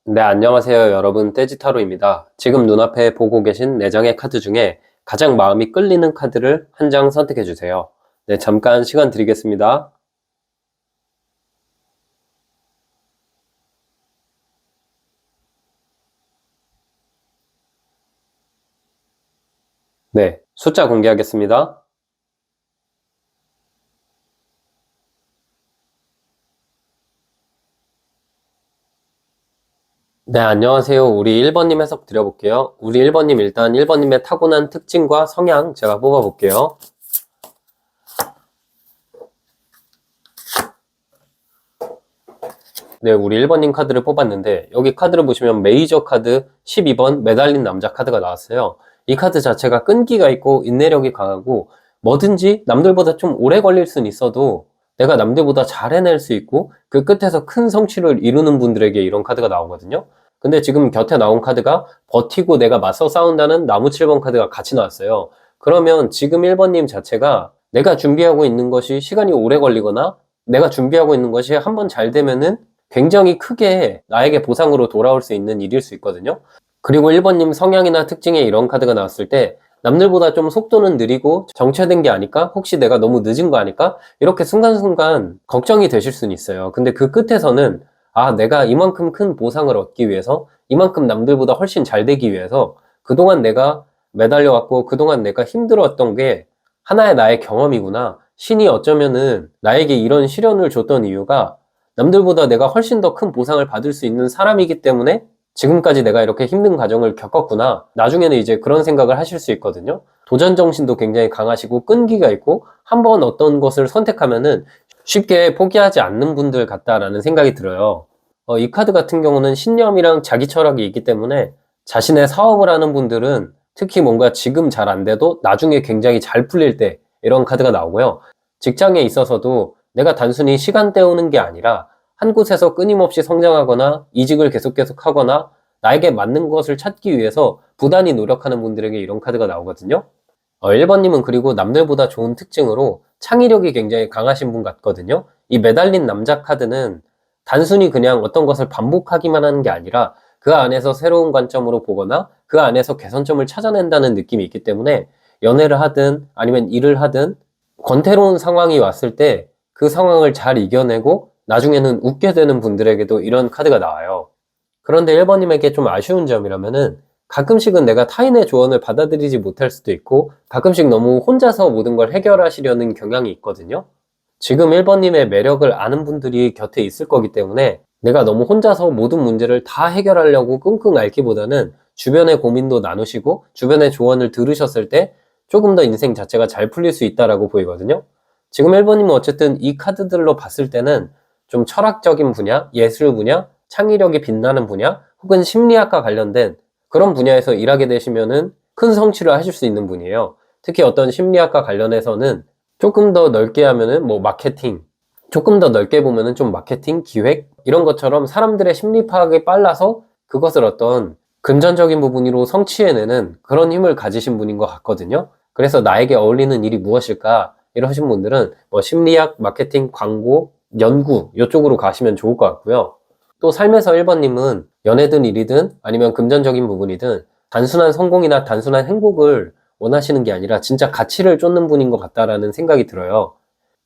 네, 안녕하세요. 여러분. 떼지타로입니다. 지금 눈앞에 보고 계신 4장의 카드 중에 가장 마음이 끌리는 카드를 한 장 선택해 주세요. 네, 잠깐 시간 드리겠습니다. 네, 숫자 공개하겠습니다. 네, 안녕하세요. 우리 1번님 해석 드려볼게요. 우리 1번님 일단 1번님의 타고난 특징과 성향 제가 뽑아볼게요. 네, 우리 1번님 카드를 뽑았는데 여기 카드를 보시면 메이저 카드 12번 매달린 남자 카드가 나왔어요. 이 카드 자체가 끈기가 있고 인내력이 강하고 뭐든지 남들보다 좀 오래 걸릴 순 있어도 내가 남들보다 잘 해낼 수 있고 그 끝에서 큰 성취를 이루는 분들에게 이런 카드가 나오거든요. 근데 지금 곁에 나온 카드가 버티고 내가 맞서 싸운다는 나무 7번 카드가 같이 나왔어요. 그러면 지금 1번님 자체가 내가 준비하고 있는 것이 시간이 오래 걸리거나 내가 준비하고 있는 것이 한번 잘 되면은 굉장히 크게 나에게 보상으로 돌아올 수 있는 일일 수 있거든요. 그리고 1번님 성향이나 특징에 이런 카드가 나왔을 때 남들보다 좀 속도는 느리고 정체된 게 아닐까? 혹시 내가 너무 늦은 거 아닐까? 이렇게 순간순간 걱정이 되실 수는 있어요. 근데 그 끝에서는 내가 이만큼 큰 보상을 얻기 위해서 이만큼 남들보다 훨씬 잘 되기 위해서 그동안 내가 매달려왔고 그동안 내가 힘들었던 게 하나의 나의 경험이구나. 신이 어쩌면은 나에게 이런 시련을 줬던 이유가 남들보다 내가 훨씬 더 큰 보상을 받을 수 있는 사람이기 때문에 지금까지 내가 이렇게 힘든 과정을 겪었구나. 나중에는 이제 그런 생각을 하실 수 있거든요. 도전 정신도 굉장히 강하시고 끈기가 있고 한번 어떤 것을 선택하면은 쉽게 포기하지 않는 분들 같다라는 생각이 들어요. 이 카드 같은 경우는 신념이랑 자기 철학이 있기 때문에 자신의 사업을 하는 분들은 특히 뭔가 지금 잘 안 돼도 나중에 굉장히 잘 풀릴 때 이런 카드가 나오고요. 직장에 있어서도 내가 단순히 시간 때우는 게 아니라 한 곳에서 끊임없이 성장하거나 이직을 계속 하거나 나에게 맞는 것을 찾기 위해서 부단히 노력하는 분들에게 이런 카드가 나오거든요. 1번님은 그리고 남들보다 좋은 특징으로 창의력이 굉장히 강하신 분 같거든요. 이 매달린 남자 카드는 단순히 그냥 어떤 것을 반복하기만 하는 게 아니라 그 안에서 새로운 관점으로 보거나 그 안에서 개선점을 찾아낸다는 느낌이 있기 때문에 연애를 하든 아니면 일을 하든 권태로운 상황이 왔을 때 그 상황을 잘 이겨내고 나중에는 웃게 되는 분들에게도 이런 카드가 나와요. 그런데 1번님에게 좀 아쉬운 점이라면은 가끔씩은 내가 타인의 조언을 받아들이지 못할 수도 있고 가끔씩 너무 혼자서 모든 걸 해결하시려는 경향이 있거든요. 지금 1번님의 매력을 아는 분들이 곁에 있을 거기 때문에 내가 너무 혼자서 모든 문제를 다 해결하려고 끙끙 앓기보다는 주변의 고민도 나누시고 주변의 조언을 들으셨을 때 조금 더 인생 자체가 잘 풀릴 수 있다라고 보이거든요. 지금 1번님은 어쨌든 이 카드들로 봤을 때는 좀 철학적인 분야, 예술 분야, 창의력이 빛나는 분야, 혹은 심리학과 관련된 그런 분야에서 일하게 되시면은 큰 성취를 하실 수 있는 분이에요. 특히 어떤 심리학과 관련해서는 조금 더 넓게 하면은 뭐 마케팅, 조금 더 넓게 보면은 좀 마케팅, 기획 이런 것처럼 사람들의 심리 파악이 빨라서 그것을 어떤 금전적인 부분으로 성취해내는 그런 힘을 가지신 분인 것 같거든요. 그래서 나에게 어울리는 일이 무엇일까? 이러신 분들은 뭐 심리학, 마케팅, 광고, 연구 이쪽으로 가시면 좋을 것 같고요. 또 삶에서 1번님은 연애든 일이든 아니면 금전적인 부분이든 단순한 성공이나 단순한 행복을 원하시는 게 아니라 진짜 가치를 쫓는 분인 것 같다라는 생각이 들어요.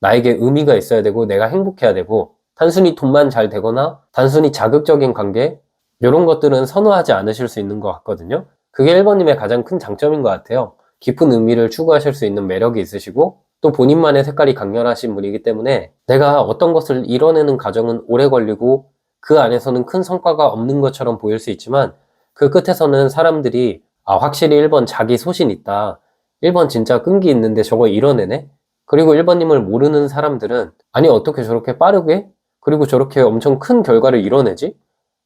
나에게 의미가 있어야 되고 내가 행복해야 되고 단순히 돈만 잘 되거나 단순히 자극적인 관계 이런 것들은 선호하지 않으실 수 있는 것 같거든요. 그게 1번님의 가장 큰 장점인 것 같아요. 깊은 의미를 추구하실 수 있는 매력이 있으시고 또 본인만의 색깔이 강렬하신 분이기 때문에 내가 어떤 것을 이뤄내는 과정은 오래 걸리고 그 안에서는 큰 성과가 없는 것처럼 보일 수 있지만 그 끝에서는 사람들이 확실히 1번 자기 소신 있다. 1번 진짜 끈기 있는데 저거 이뤄내네? 그리고 1번님을 모르는 사람들은 아니 어떻게 저렇게 빠르게 그리고 저렇게 엄청 큰 결과를 이뤄내지?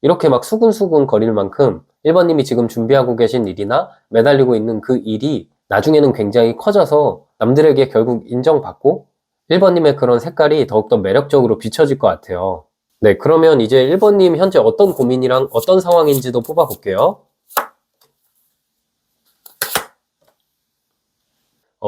이렇게 막 수근수근 거릴 만큼 1번님이 지금 준비하고 계신 일이나 매달리고 있는 그 일이 나중에는 굉장히 커져서 남들에게 결국 인정받고 1번님의 그런 색깔이 더욱더 매력적으로 비춰질 것 같아요. 네, 그러면 이제 1번님 현재 어떤 고민이랑 어떤 상황인지도 뽑아볼게요.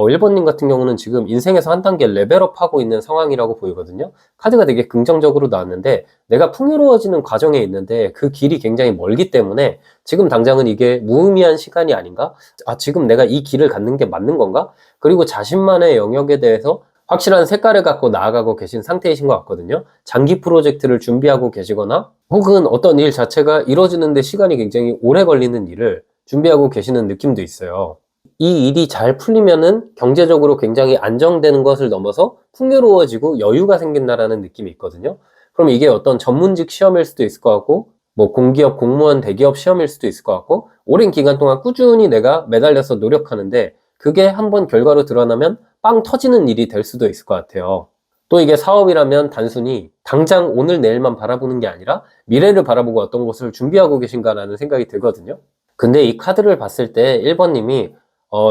1번님 같은 경우는 지금 인생에서 한 단계 레벨업하고 있는 상황이라고 보이거든요. 카드가 되게 긍정적으로 나왔는데 내가 풍요로워지는 과정에 있는데 그 길이 굉장히 멀기 때문에 지금 당장은 이게 무의미한 시간이 아닌가? 지금 내가 이 길을 갖는 게 맞는 건가? 그리고 자신만의 영역에 대해서 확실한 색깔을 갖고 나아가고 계신 상태이신 것 같거든요. 장기 프로젝트를 준비하고 계시거나 혹은 어떤 일 자체가 이루어지는데 시간이 굉장히 오래 걸리는 일을 준비하고 계시는 느낌도 있어요. 이 일이 잘 풀리면은 경제적으로 굉장히 안정되는 것을 넘어서 풍요로워지고 여유가 생긴다라는 느낌이 있거든요. 그럼 이게 어떤 전문직 시험일 수도 있을 것 같고, 뭐 공기업, 공무원, 대기업 시험일 수도 있을 것 같고, 오랜 기간 동안 꾸준히 내가 매달려서 노력하는데 그게 한번 결과로 드러나면 빵 터지는 일이 될 수도 있을 것 같아요. 또 이게 사업이라면 단순히 당장 오늘 내일만 바라보는 게 아니라 미래를 바라보고 어떤 것을 준비하고 계신가라는 생각이 들거든요. 근데 이 카드를 봤을 때 1번님이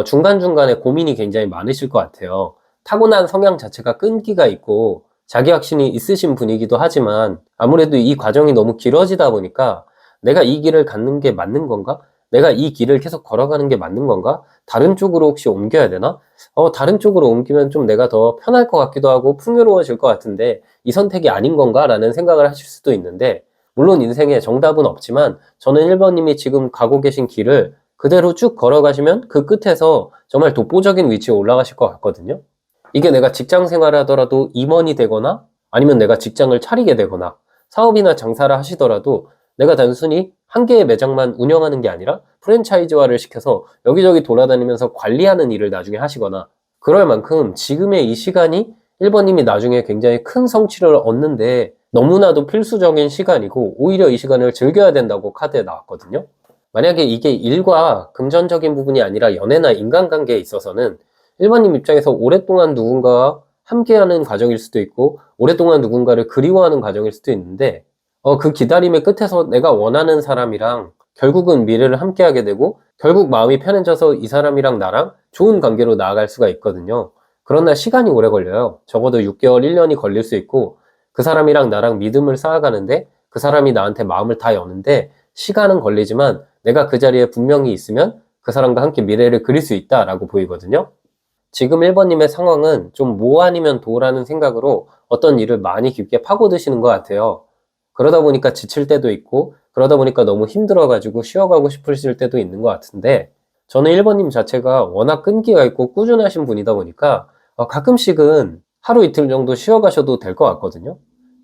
중간중간에 고민이 굉장히 많으실 것 같아요. 타고난 성향 자체가 끈기가 있고 자기 확신이 있으신 분이기도 하지만 아무래도 이 과정이 너무 길어지다 보니까 내가 이 길을 갖는 게 맞는 건가? 내가 이 길을 계속 걸어가는 게 맞는 건가? 다른 쪽으로 혹시 옮겨야 되나? 다른 쪽으로 옮기면 좀 내가 더 편할 것 같기도 하고 풍요로워질 것 같은데 이 선택이 아닌 건가? 라는 생각을 하실 수도 있는데 물론 인생에 정답은 없지만 저는 1번님이 지금 가고 계신 길을 그대로 쭉 걸어가시면 그 끝에서 정말 독보적인 위치에 올라가실 것 같거든요. 이게 내가 직장 생활을 하더라도 임원이 되거나 아니면 내가 직장을 차리게 되거나 사업이나 장사를 하시더라도 내가 단순히 한 개의 매장만 운영하는 게 아니라 프랜차이즈화를 시켜서 여기저기 돌아다니면서 관리하는 일을 나중에 하시거나 그럴 만큼 지금의 이 시간이 1번님이 나중에 굉장히 큰 성취를 얻는데 너무나도 필수적인 시간이고 오히려 이 시간을 즐겨야 된다고 카드에 나왔거든요. 만약에 이게 일과 금전적인 부분이 아니라 연애나 인간관계에 있어서는 1번님 입장에서 오랫동안 누군가와 함께하는 과정일 수도 있고 오랫동안 누군가를 그리워하는 과정일 수도 있는데 그 기다림의 끝에서 내가 원하는 사람이랑 결국은 미래를 함께하게 되고 결국 마음이 편해져서 이 사람이랑 나랑 좋은 관계로 나아갈 수가 있거든요. 그러나 시간이 오래 걸려요. 적어도 6개월, 1년이 걸릴 수 있고 그 사람이랑 나랑 믿음을 쌓아가는데 그 사람이 나한테 마음을 다 여는데 시간은 걸리지만 내가 그 자리에 분명히 있으면 그 사람과 함께 미래를 그릴 수 있다라고 보이거든요. 지금 1번님의 상황은 좀 뭐 아니면 도라는 생각으로 어떤 일을 많이 깊게 파고드시는 것 같아요. 그러다 보니까 지칠 때도 있고 그러다 보니까 너무 힘들어가지고 쉬어가고 싶으실 때도 있는 것 같은데 저는 1번님 자체가 워낙 끈기가 있고 꾸준하신 분이다 보니까 가끔씩은 하루 이틀 정도 쉬어가셔도 될 것 같거든요.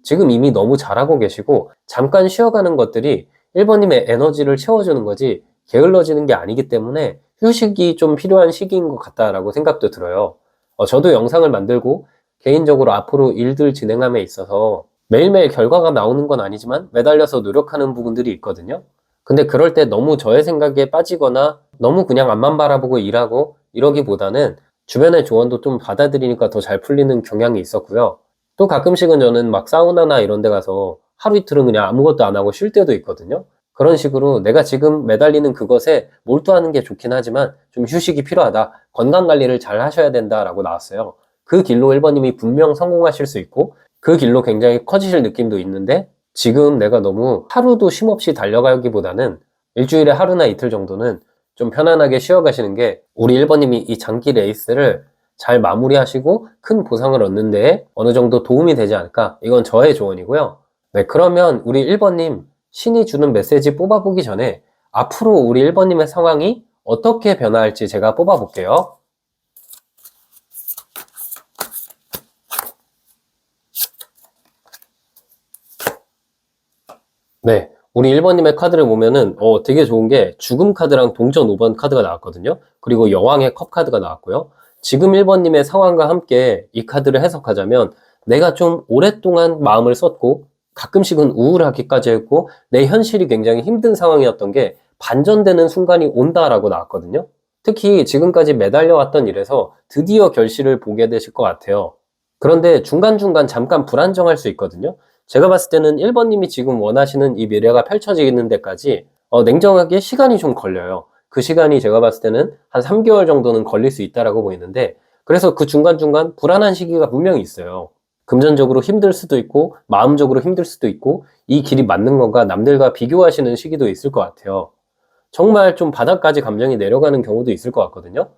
지금 이미 너무 잘하고 계시고 잠깐 쉬어가는 것들이 1번님의 에너지를 채워주는 거지 게을러지는 게 아니기 때문에 휴식이 좀 필요한 시기인 것 같다라고 생각도 들어요. 저도 영상을 만들고 개인적으로 앞으로 일들 진행함에 있어서 매일매일 결과가 나오는 건 아니지만 매달려서 노력하는 부분들이 있거든요. 근데 그럴 때 너무 저의 생각에 빠지거나 너무 그냥 앞만 바라보고 일하고 이러기보다는 주변의 조언도 좀 받아들이니까 더 잘 풀리는 경향이 있었고요. 또 가끔씩은 저는 막 사우나나 이런 데 가서 하루 이틀은 그냥 아무것도 안 하고 쉴 때도 있거든요. 그런 식으로 내가 지금 매달리는 그것에 몰두하는 게 좋긴 하지만 좀 휴식이 필요하다. 건강관리를 잘 하셔야 된다라고 나왔어요. 그 길로 1번님이 분명 성공하실 수 있고 그 길로 굉장히 커지실 느낌도 있는데 지금 내가 너무 하루도 쉼없이 달려가기보다는 일주일에 하루나 이틀 정도는 좀 편안하게 쉬어가시는 게 우리 1번님이 이 장기 레이스를 잘 마무리하시고 큰 보상을 얻는 데에 어느 정도 도움이 되지 않을까? 이건 저의 조언이고요. 네, 그러면 우리 1번님 신이 주는 메시지 뽑아보기 전에 앞으로 우리 1번님의 상황이 어떻게 변화할지 제가 뽑아볼게요. 네, 우리 1번님의 카드를 보면은 되게 좋은 게 죽음 카드랑 동전 5번 카드가 나왔거든요. 그리고 여왕의 컵 카드가 나왔고요. 지금 1번님의 상황과 함께 이 카드를 해석하자면 내가 좀 오랫동안 마음을 썼고 가끔씩은 우울하기까지 했고 내 현실이 굉장히 힘든 상황이었던 게 반전되는 순간이 온다라고 나왔거든요. 특히 지금까지 매달려왔던 일에서 드디어 결실을 보게 되실 것 같아요. 그런데 중간중간 잠깐 불안정할 수 있거든요. 제가 봤을 때는 1번님이 지금 원하시는 이 미래가 펼쳐지는 데까지 냉정하게 시간이 좀 걸려요. 그 시간이 제가 봤을 때는 한 3개월 정도는 걸릴 수 있다라고 보이는데 그래서 그 중간중간 불안한 시기가 분명히 있어요. 금전적으로 힘들 수도 있고 마음적으로 힘들 수도 있고 이 길이 맞는 건가 남들과 비교하시는 시기도 있을 것 같아요. 정말 좀 바닥까지 감정이 내려가는 경우도 있을 것 같거든요.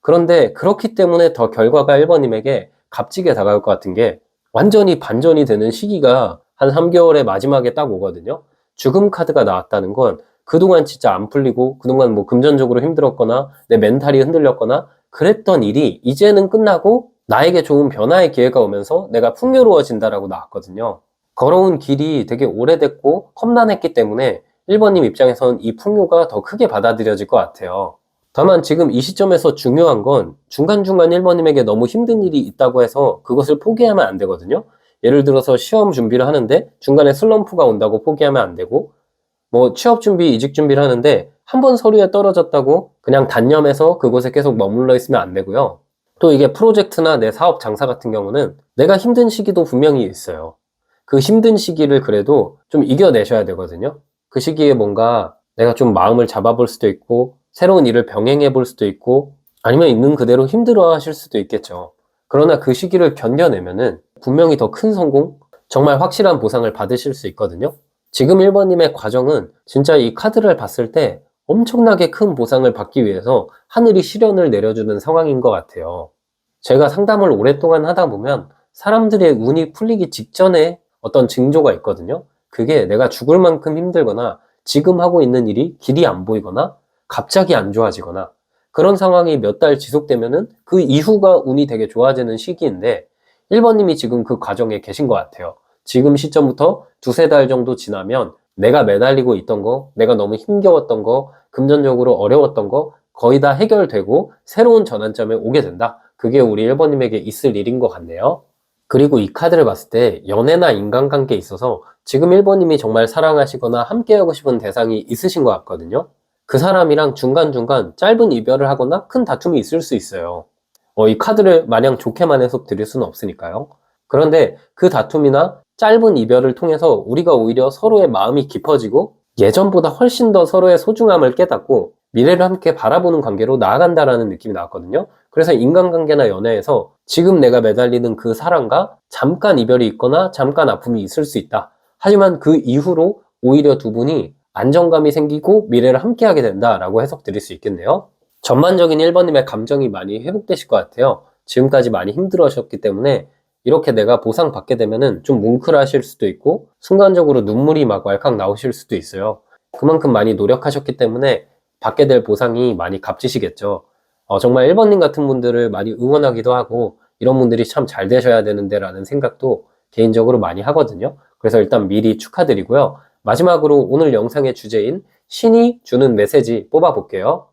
그런데 그렇기 때문에 더 결과가 1번님에게 값지게 다가올 것 같은 게 완전히 반전이 되는 시기가 한 3개월의 마지막에 딱 오거든요. 죽음 카드가 나왔다는 건 그동안 진짜 안 풀리고 그동안 뭐 금전적으로 힘들었거나 내 멘탈이 흔들렸거나 그랬던 일이 이제는 끝나고 나에게 좋은 변화의 기회가 오면서 내가 풍요로워진다라고 나왔거든요. 걸어온 길이 되게 오래됐고 험난했기 때문에 1번님 입장에선 이 풍요가 더 크게 받아들여질 것 같아요. 다만 지금 이 시점에서 중요한 건 중간중간 1번님에게 너무 힘든 일이 있다고 해서 그것을 포기하면 안 되거든요. 예를 들어서 시험 준비를 하는데 중간에 슬럼프가 온다고 포기하면 안 되고, 뭐 취업 준비, 이직 준비를 하는데 한 번 서류에 떨어졌다고 그냥 단념해서 그곳에 계속 머물러 있으면 안 되고요. 또 이게 프로젝트나 내 사업 장사 같은 경우는 내가 힘든 시기도 분명히 있어요. 그 힘든 시기를 그래도 좀 이겨내셔야 되거든요. 그 시기에 뭔가 내가 좀 마음을 잡아볼 수도 있고 새로운 일을 병행해 볼 수도 있고 아니면 있는 그대로 힘들어 하실 수도 있겠죠. 그러나 그 시기를 견뎌내면은 분명히 더 큰 성공, 정말 확실한 보상을 받으실 수 있거든요. 지금 1번님의 과정은 진짜 이 카드를 봤을 때 엄청나게 큰 보상을 받기 위해서 하늘이 시련을 내려주는 상황인 것 같아요. 제가 상담을 오랫동안 하다 보면 사람들의 운이 풀리기 직전에 어떤 징조가 있거든요. 그게 내가 죽을 만큼 힘들거나 지금 하고 있는 일이 길이 안 보이거나 갑자기 안 좋아지거나 그런 상황이 몇 달 지속되면은 그 이후가 운이 되게 좋아지는 시기인데 1번님이 지금 그 과정에 계신 것 같아요. 지금 시점부터 두세 달 정도 지나면 내가 매달리고 있던 거, 내가 너무 힘겨웠던 거, 금전적으로 어려웠던 거 거의 다 해결되고 새로운 전환점에 오게 된다. 그게 우리 1번님에게 있을 일인 것 같네요. 그리고 이 카드를 봤을 때 연애나 인간관계에 있어서 지금 1번님이 정말 사랑하시거나 함께하고 싶은 대상이 있으신 것 같거든요. 그 사람이랑 중간중간 짧은 이별을 하거나 큰 다툼이 있을 수 있어요. 이 카드를 마냥 좋게만 해석 드릴 수는 없으니까요. 그런데 그 다툼이나 짧은 이별을 통해서 우리가 오히려 서로의 마음이 깊어지고 예전보다 훨씬 더 서로의 소중함을 깨닫고 미래를 함께 바라보는 관계로 나아간다라는 느낌이 나왔거든요. 그래서 인간관계나 연애에서 지금 내가 매달리는 그 사람과 잠깐 이별이 있거나 잠깐 아픔이 있을 수 있다. 하지만 그 이후로 오히려 두 분이 안정감이 생기고 미래를 함께하게 된다라고 해석 드릴 수 있겠네요. 전반적인 1번님의 감정이 많이 회복되실 것 같아요. 지금까지 많이 힘들어하셨기 때문에 이렇게 내가 보상받게 되면은 좀 뭉클하실 수도 있고 순간적으로 눈물이 막 왈칵 나오실 수도 있어요. 그만큼 많이 노력하셨기 때문에 받게 될 보상이 많이 값지시겠죠. 정말 1번님 같은 분들을 많이 응원하기도 하고 이런 분들이 참 잘 되셔야 되는데 라는 생각도 개인적으로 많이 하거든요. 그래서 일단 미리 축하드리고요. 마지막으로 오늘 영상의 주제인 신이 주는 메시지 뽑아볼게요.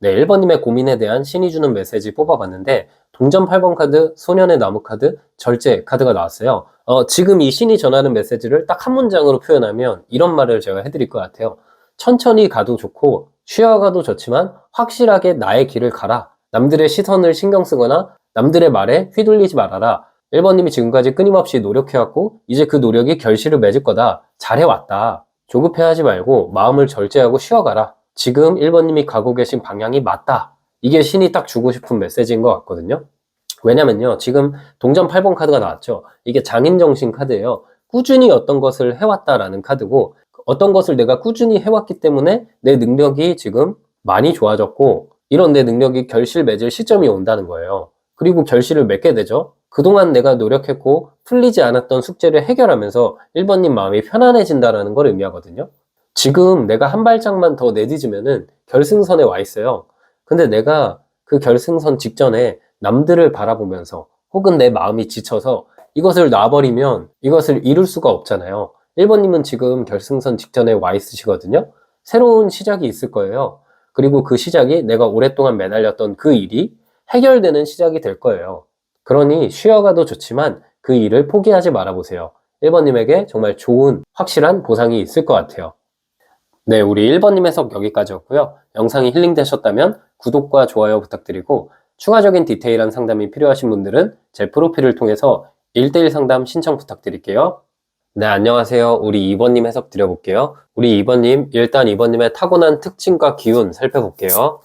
네, 1번님의 고민에 대한 신이 주는 메시지 뽑아봤는데 동전 8번 카드, 소년의 나무 카드, 절제 카드가 나왔어요. 지금 이 신이 전하는 메시지를 딱 한 문장으로 표현하면 이런 말을 제가 해드릴 것 같아요. 천천히 가도 좋고 쉬어가도 좋지만 확실하게 나의 길을 가라. 남들의 시선을 신경 쓰거나 남들의 말에 휘둘리지 말아라. 1번님이 지금까지 끊임없이 노력해왔고 이제 그 노력이 결실을 맺을 거다. 잘해왔다. 조급해하지 말고 마음을 절제하고 쉬어가라. 지금 1번님이 가고 계신 방향이 맞다. 이게 신이 딱 주고 싶은 메시지인 것 같거든요. 왜냐면요. 지금 동전 8번 카드가 나왔죠. 이게 장인정신 카드예요. 꾸준히 어떤 것을 해왔다라는 카드고 어떤 것을 내가 꾸준히 해왔기 때문에 내 능력이 지금 많이 좋아졌고 이런 내 능력이 결실 맺을 시점이 온다는 거예요. 그리고 결실을 맺게 되죠. 그동안 내가 노력했고 풀리지 않았던 숙제를 해결하면서 1번님 마음이 편안해진다는 걸 의미하거든요. 지금 내가 한 발짝만 더 내딛으면은 결승선에 와 있어요. 근데 내가 그 결승선 직전에 남들을 바라보면서 혹은 내 마음이 지쳐서 이것을 놔버리면 이것을 이룰 수가 없잖아요. 1번님은 지금 결승선 직전에 와 있으시거든요. 새로운 시작이 있을 거예요. 그리고 그 시작이 내가 오랫동안 매달렸던 그 일이 해결되는 시작이 될 거예요. 그러니 쉬어가도 좋지만 그 일을 포기하지 말아보세요. 1번님에게 정말 좋은 확실한 보상이 있을 것 같아요. 네, 우리 1번님 해석 여기까지였고요. 영상이 힐링되셨다면 구독과 좋아요 부탁드리고 추가적인 디테일한 상담이 필요하신 분들은 제 프로필을 통해서 1대1 상담 신청 부탁드릴게요. 네, 안녕하세요. 우리 2번님 해석 드려볼게요. 우리 2번님, 일단 2번님의 타고난 특징과 기운 살펴볼게요.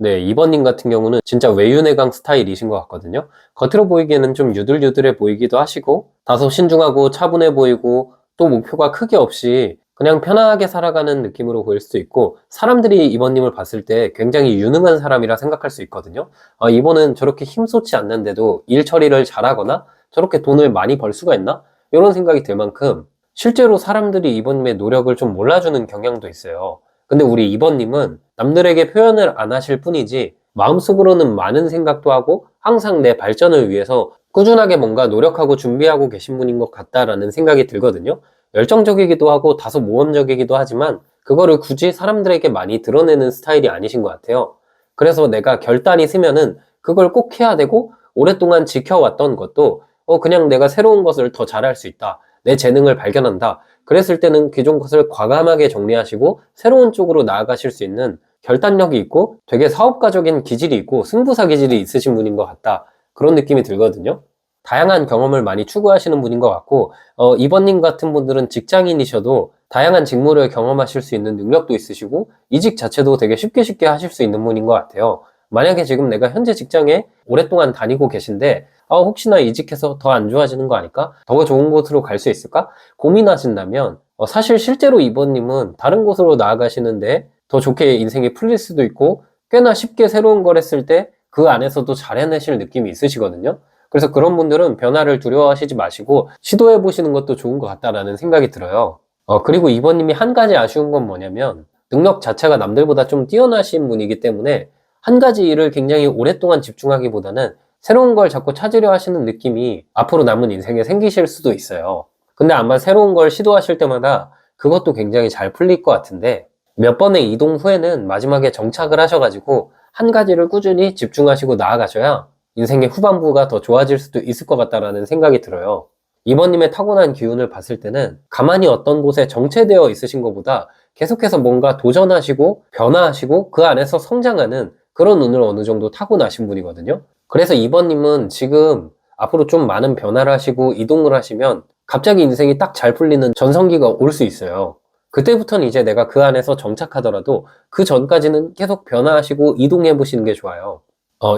네, 2번님 같은 경우는 진짜 외유내강 스타일이신 것 같거든요. 겉으로 보이기에는 좀 유들유들해 보이기도 하시고, 다소 신중하고 차분해 보이고, 또 목표가 크게 없이 그냥 편하게 살아가는 느낌으로 보일 수도 있고, 사람들이 2번님을 봤을 때 굉장히 유능한 사람이라 생각할 수 있거든요. 아, 이번은 저렇게 힘쏟지 않는데도 일 처리를 잘하거나, 저렇게 돈을 많이 벌 수가 있나? 이런 생각이 들 만큼, 실제로 사람들이 2번님의 노력을 좀 몰라주는 경향도 있어요. 근데 우리 2번님은 남들에게 표현을 안 하실 뿐이지 마음속으로는 많은 생각도 하고 항상 내 발전을 위해서 꾸준하게 뭔가 노력하고 준비하고 계신 분인 것 같다라는 생각이 들거든요. 열정적이기도 하고 다소 모험적이기도 하지만 그거를 굳이 사람들에게 많이 드러내는 스타일이 아니신 것 같아요. 그래서 내가 결단이 서면은 그걸 꼭 해야 되고 오랫동안 지켜왔던 것도 그냥 내가 새로운 것을 더 잘할 수 있다. 내 재능을 발견한다. 그랬을 때는 기존 것을 과감하게 정리하시고 새로운 쪽으로 나아가실 수 있는 결단력이 있고 되게 사업가적인 기질이 있고 승부사 기질이 있으신 분인 것 같다. 그런 느낌이 들거든요. 다양한 경험을 많이 추구하시는 분인 것 같고, 이번님 같은 분들은 직장인이셔도 다양한 직무를 경험하실 수 있는 능력도 있으시고, 이직 자체도 되게 쉽게 하실 수 있는 분인 것 같아요. 만약에 지금 내가 현재 직장에 오랫동안 다니고 계신데, 혹시나 이직해서 더 안 좋아지는 거 아닐까? 더 좋은 곳으로 갈 수 있을까? 고민하신다면, 사실 실제로 이번님은 다른 곳으로 나아가시는데 더 좋게 인생이 풀릴 수도 있고, 꽤나 쉽게 새로운 걸 했을 때 그 안에서도 잘 해내실 느낌이 있으시거든요. 그래서 그런 분들은 변화를 두려워하시지 마시고 시도해 보시는 것도 좋은 것 같다라는 생각이 들어요. 그리고 이번님이 한 가지 아쉬운 건 뭐냐면 능력 자체가 남들보다 좀 뛰어나신 분이기 때문에 한 가지 일을 굉장히 오랫동안 집중하기보다는 새로운 걸 자꾸 찾으려 하시는 느낌이 앞으로 남은 인생에 생기실 수도 있어요. 근데 아마 새로운 걸 시도하실 때마다 그것도 굉장히 잘 풀릴 것 같은데 몇 번의 이동 후에는 마지막에 정착을 하셔가지고 한 가지를 꾸준히 집중하시고 나아가셔야 인생의 후반부가 더 좋아질 수도 있을 것 같다라는 생각이 들어요. 이번님의 타고난 기운을 봤을 때는 가만히 어떤 곳에 정체되어 있으신 것보다 계속해서 뭔가 도전하시고 변화하시고 그 안에서 성장하는 그런 운을 어느 정도 타고나신 분이거든요. 그래서 이번님은 지금 앞으로 좀 많은 변화를 하시고 이동을 하시면 갑자기 인생이 딱 잘 풀리는 전성기가 올 수 있어요. 그때부터는 이제 내가 그 안에서 정착하더라도 그 전까지는 계속 변화하시고 이동해 보시는 게 좋아요.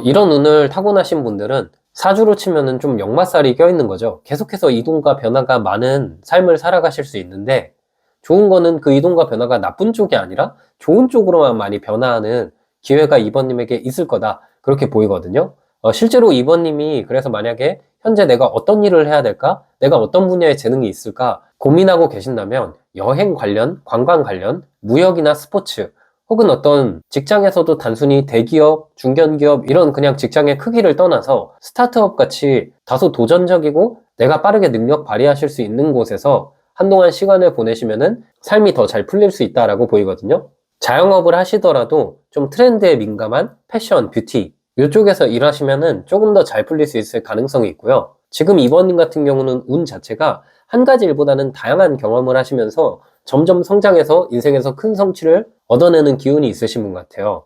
이런 운을 타고나신 분들은 사주로 치면은 좀 역마살이 껴있는 거죠. 계속해서 이동과 변화가 많은 삶을 살아가실 수 있는데 좋은 거는 그 이동과 변화가 나쁜 쪽이 아니라 좋은 쪽으로만 많이 변화하는 기회가 이번님에게 있을 거다. 그렇게 보이거든요. 실제로 이번님이 그래서 만약에 현재 내가 어떤 일을 해야 될까? 내가 어떤 분야에 재능이 있을까? 고민하고 계신다면 여행 관련, 관광 관련, 무역이나 스포츠 혹은 어떤 직장에서도 단순히 대기업, 중견기업 이런 그냥 직장의 크기를 떠나서 스타트업 같이 다소 도전적이고 내가 빠르게 능력 발휘하실 수 있는 곳에서 한동안 시간을 보내시면은 삶이 더 잘 풀릴 수 있다라고 보이거든요. 자영업을 하시더라도 좀 트렌드에 민감한 패션, 뷰티 이쪽에서 일하시면은 조금 더 잘 풀릴 수 있을 가능성이 있고요. 지금 이번님 같은 경우는 운 자체가 한 가지 일보다는 다양한 경험을 하시면서 점점 성장해서 인생에서 큰 성취를 얻어내는 기운이 있으신 분 같아요.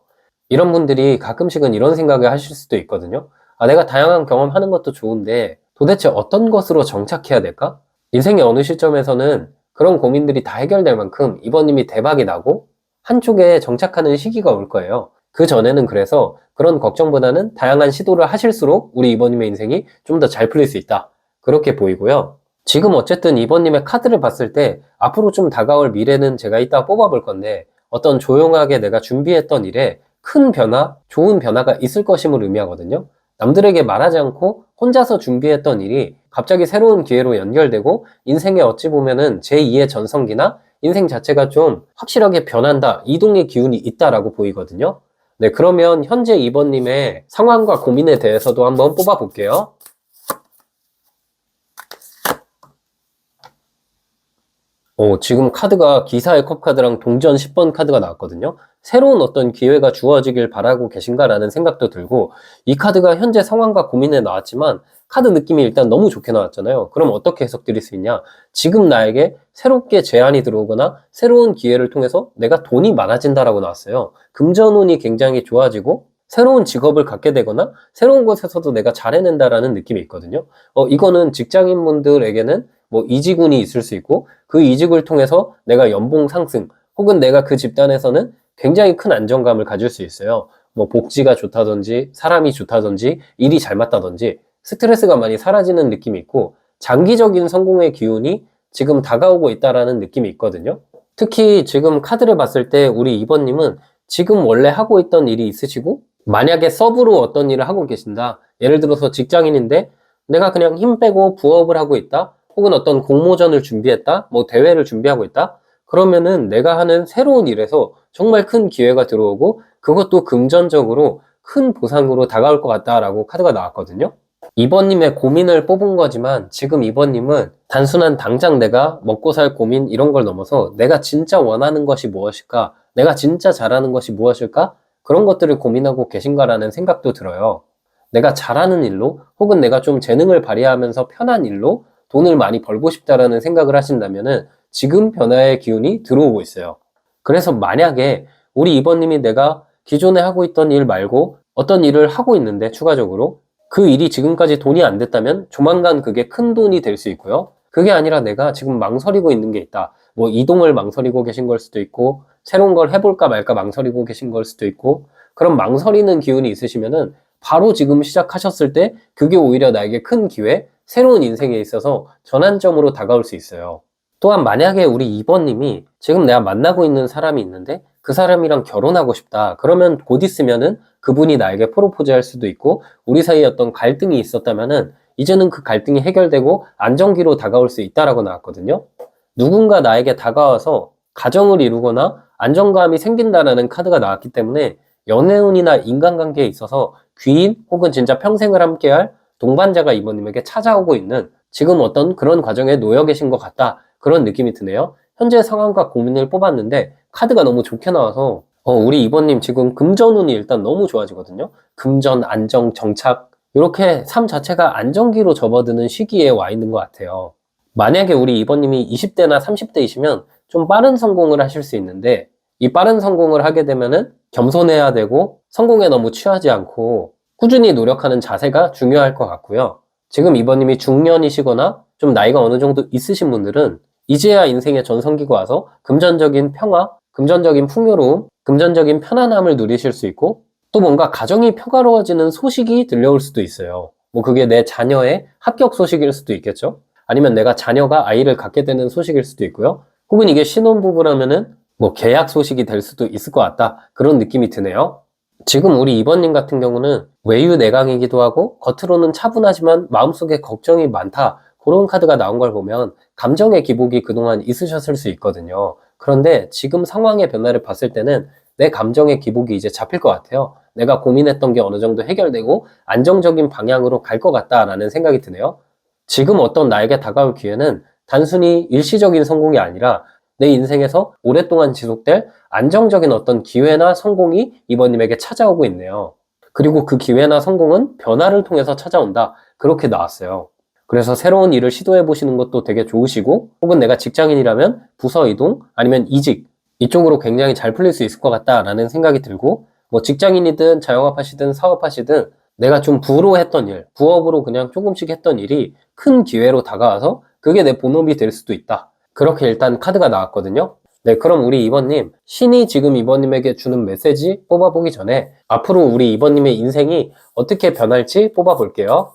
이런 분들이 가끔씩은 이런 생각을 하실 수도 있거든요. 내가 다양한 경험하는 것도 좋은데 도대체 어떤 것으로 정착해야 될까? 인생의 어느 시점에서는 그런 고민들이 다 해결될 만큼 이번님이 대박이 나고 한쪽에 정착하는 시기가 올 거예요. 그 전에는 그래서 그런 걱정보다는 다양한 시도를 하실수록 우리 이번님의 인생이 좀 더 잘 풀릴 수 있다. 그렇게 보이고요. 지금 어쨌든 이번님의 카드를 봤을 때 앞으로 좀 다가올 미래는 제가 이따 뽑아볼 건데 어떤 조용하게 내가 준비했던 일에 큰 변화, 좋은 변화가 있을 것임을 의미하거든요. 남들에게 말하지 않고 혼자서 준비했던 일이 갑자기 새로운 기회로 연결되고 인생에 어찌 보면은 제2의 전성기나 인생 자체가 좀 확실하게 변한다, 이동의 기운이 있다라고 보이거든요. 네, 그러면 현재 이번님의 상황과 고민에 대해서도 한번 뽑아볼게요. 지금 카드가 기사의 컵 카드랑 동전 10번 카드가 나왔거든요. 새로운 어떤 기회가 주어지길 바라고 계신가라는 생각도 들고, 이 카드가 현재 상황과 고민에 나왔지만, 카드 느낌이 일단 너무 좋게 나왔잖아요. 그럼 어떻게 해석드릴 수 있냐? 지금 나에게 새롭게 제안이 들어오거나, 새로운 기회를 통해서 내가 돈이 많아진다라고 나왔어요. 금전운이 굉장히 좋아지고, 새로운 직업을 갖게 되거나, 새로운 곳에서도 내가 잘 해낸다라는 느낌이 있거든요. 이거는 직장인분들에게는 뭐 이직운이 있을 수 있고, 그 이직을 통해서 내가 연봉 상승 혹은 내가 그 집단에서는 굉장히 큰 안정감을 가질 수 있어요. 뭐 복지가 좋다든지 사람이 좋다든지 일이 잘 맞다든지 스트레스가 많이 사라지는 느낌이 있고 장기적인 성공의 기운이 지금 다가오고 있다라는 느낌이 있거든요. 특히 지금 카드를 봤을 때 우리 2번님은 지금 원래 하고 있던 일이 있으시고 만약에 서브로 어떤 일을 하고 계신다. 예를 들어서 직장인인데 내가 그냥 힘 빼고 부업을 하고 있다. 혹은 어떤 공모전을 준비했다. 뭐 대회를 준비하고 있다. 그러면은 내가 하는 새로운 일에서 정말 큰 기회가 들어오고 그것도 금전적으로 큰 보상으로 다가올 것 같다라고 카드가 나왔거든요. 2번님의 고민을 뽑은 거지만 지금 2번님은 단순한 당장 내가 먹고 살 고민 이런 걸 넘어서 내가 진짜 원하는 것이 무엇일까? 내가 진짜 잘하는 것이 무엇일까? 그런 것들을 고민하고 계신가라는 생각도 들어요. 내가 잘하는 일로 혹은 내가 좀 재능을 발휘하면서 편한 일로 돈을 많이 벌고 싶다라는 생각을 하신다면은 지금 변화의 기운이 들어오고 있어요. 그래서 만약에 우리 2번님이 내가 기존에 하고 있던 일 말고 어떤 일을 하고 있는데 추가적으로 그 일이 지금까지 돈이 안 됐다면 조만간 그게 큰 돈이 될 수 있고요. 그게 아니라 내가 지금 망설이고 있는 게 있다. 뭐 이동을 망설이고 계신 걸 수도 있고 새로운 걸 해볼까 말까 망설이고 계신 걸 수도 있고 그런 망설이는 기운이 있으시면은 바로 지금 시작하셨을 때 그게 오히려 나에게 큰 기회, 새로운 인생에 있어서 전환점으로 다가올 수 있어요. 또한 만약에 우리 2번님이 지금 내가 만나고 있는 사람이 있는데 그 사람이랑 결혼하고 싶다. 그러면 곧 있으면은 그분이 나에게 프로포즈 할 수도 있고 우리 사이에 어떤 갈등이 있었다면은 이제는 그 갈등이 해결되고 안정기로 다가올 수 있다라고 나왔거든요. 누군가 나에게 다가와서 가정을 이루거나 안정감이 생긴다라는 카드가 나왔기 때문에 연애운이나 인간관계에 있어서 귀인 혹은 진짜 평생을 함께할 동반자가 이번님에게 찾아오고 있는 지금 어떤 그런 과정에 놓여 계신 것 같다. 그런 느낌이 드네요. 현재 상황과 고민을 뽑았는데 카드가 너무 좋게 나와서 우리 2번님 지금 금전운이 일단 너무 좋아지거든요. 금전, 안정, 정착 이렇게 삶 자체가 안정기로 접어드는 시기에 와 있는 것 같아요. 만약에 우리 2번님이 20대나 30대이시면 좀 빠른 성공을 하실 수 있는데 이 빠른 성공을 하게 되면은 겸손해야 되고 성공에 너무 취하지 않고 꾸준히 노력하는 자세가 중요할 것 같고요. 지금 2번님이 중년이시거나 좀 나이가 어느 정도 있으신 분들은 이제야 인생의 전성기가 와서 금전적인 평화, 금전적인 풍요로움, 금전적인 편안함을 누리실 수 있고 또 뭔가 가정이 평화로워지는 소식이 들려올 수도 있어요. 뭐 그게 내 자녀의 합격 소식일 수도 있겠죠. 아니면 내가 자녀가 아이를 갖게 되는 소식일 수도 있고요. 혹은 이게 신혼부부라면은 뭐 계약 소식이 될 수도 있을 것 같다. 그런 느낌이 드네요. 지금 우리 2번님 같은 경우는 외유내강이기도 하고 겉으로는 차분하지만 마음속에 걱정이 많다. 그런 카드가 나온 걸 보면 감정의 기복이 그동안 있으셨을 수 있거든요. 그런데 지금 상황의 변화를 봤을 때는 내 감정의 기복이 이제 잡힐 것 같아요. 내가 고민했던 게 어느 정도 해결되고 안정적인 방향으로 갈 것 같다라는 생각이 드네요. 지금 어떤 나에게 다가올 기회는 단순히 일시적인 성공이 아니라 내 인생에서 오랫동안 지속될 안정적인 어떤 기회나 성공이 이번님에게 찾아오고 있네요. 그리고 그 기회나 성공은 변화를 통해서 찾아온다. 그렇게 나왔어요. 그래서 새로운 일을 시도해 보시는 것도 되게 좋으시고 혹은 내가 직장인이라면 부서 이동 아니면 이직 이쪽으로 굉장히 잘 풀릴 수 있을 것 같다라는 생각이 들고 뭐 직장인이든 자영업하시든 사업하시든 내가 좀 부로 했던 일, 부업으로 그냥 조금씩 했던 일이 큰 기회로 다가와서 그게 내 본업이 될 수도 있다. 그렇게 일단 카드가 나왔거든요. 네, 그럼 우리 2번님, 신이 지금 2번님에게 주는 메시지 뽑아보기 전에 앞으로 우리 2번님의 인생이 어떻게 변할지 뽑아볼게요.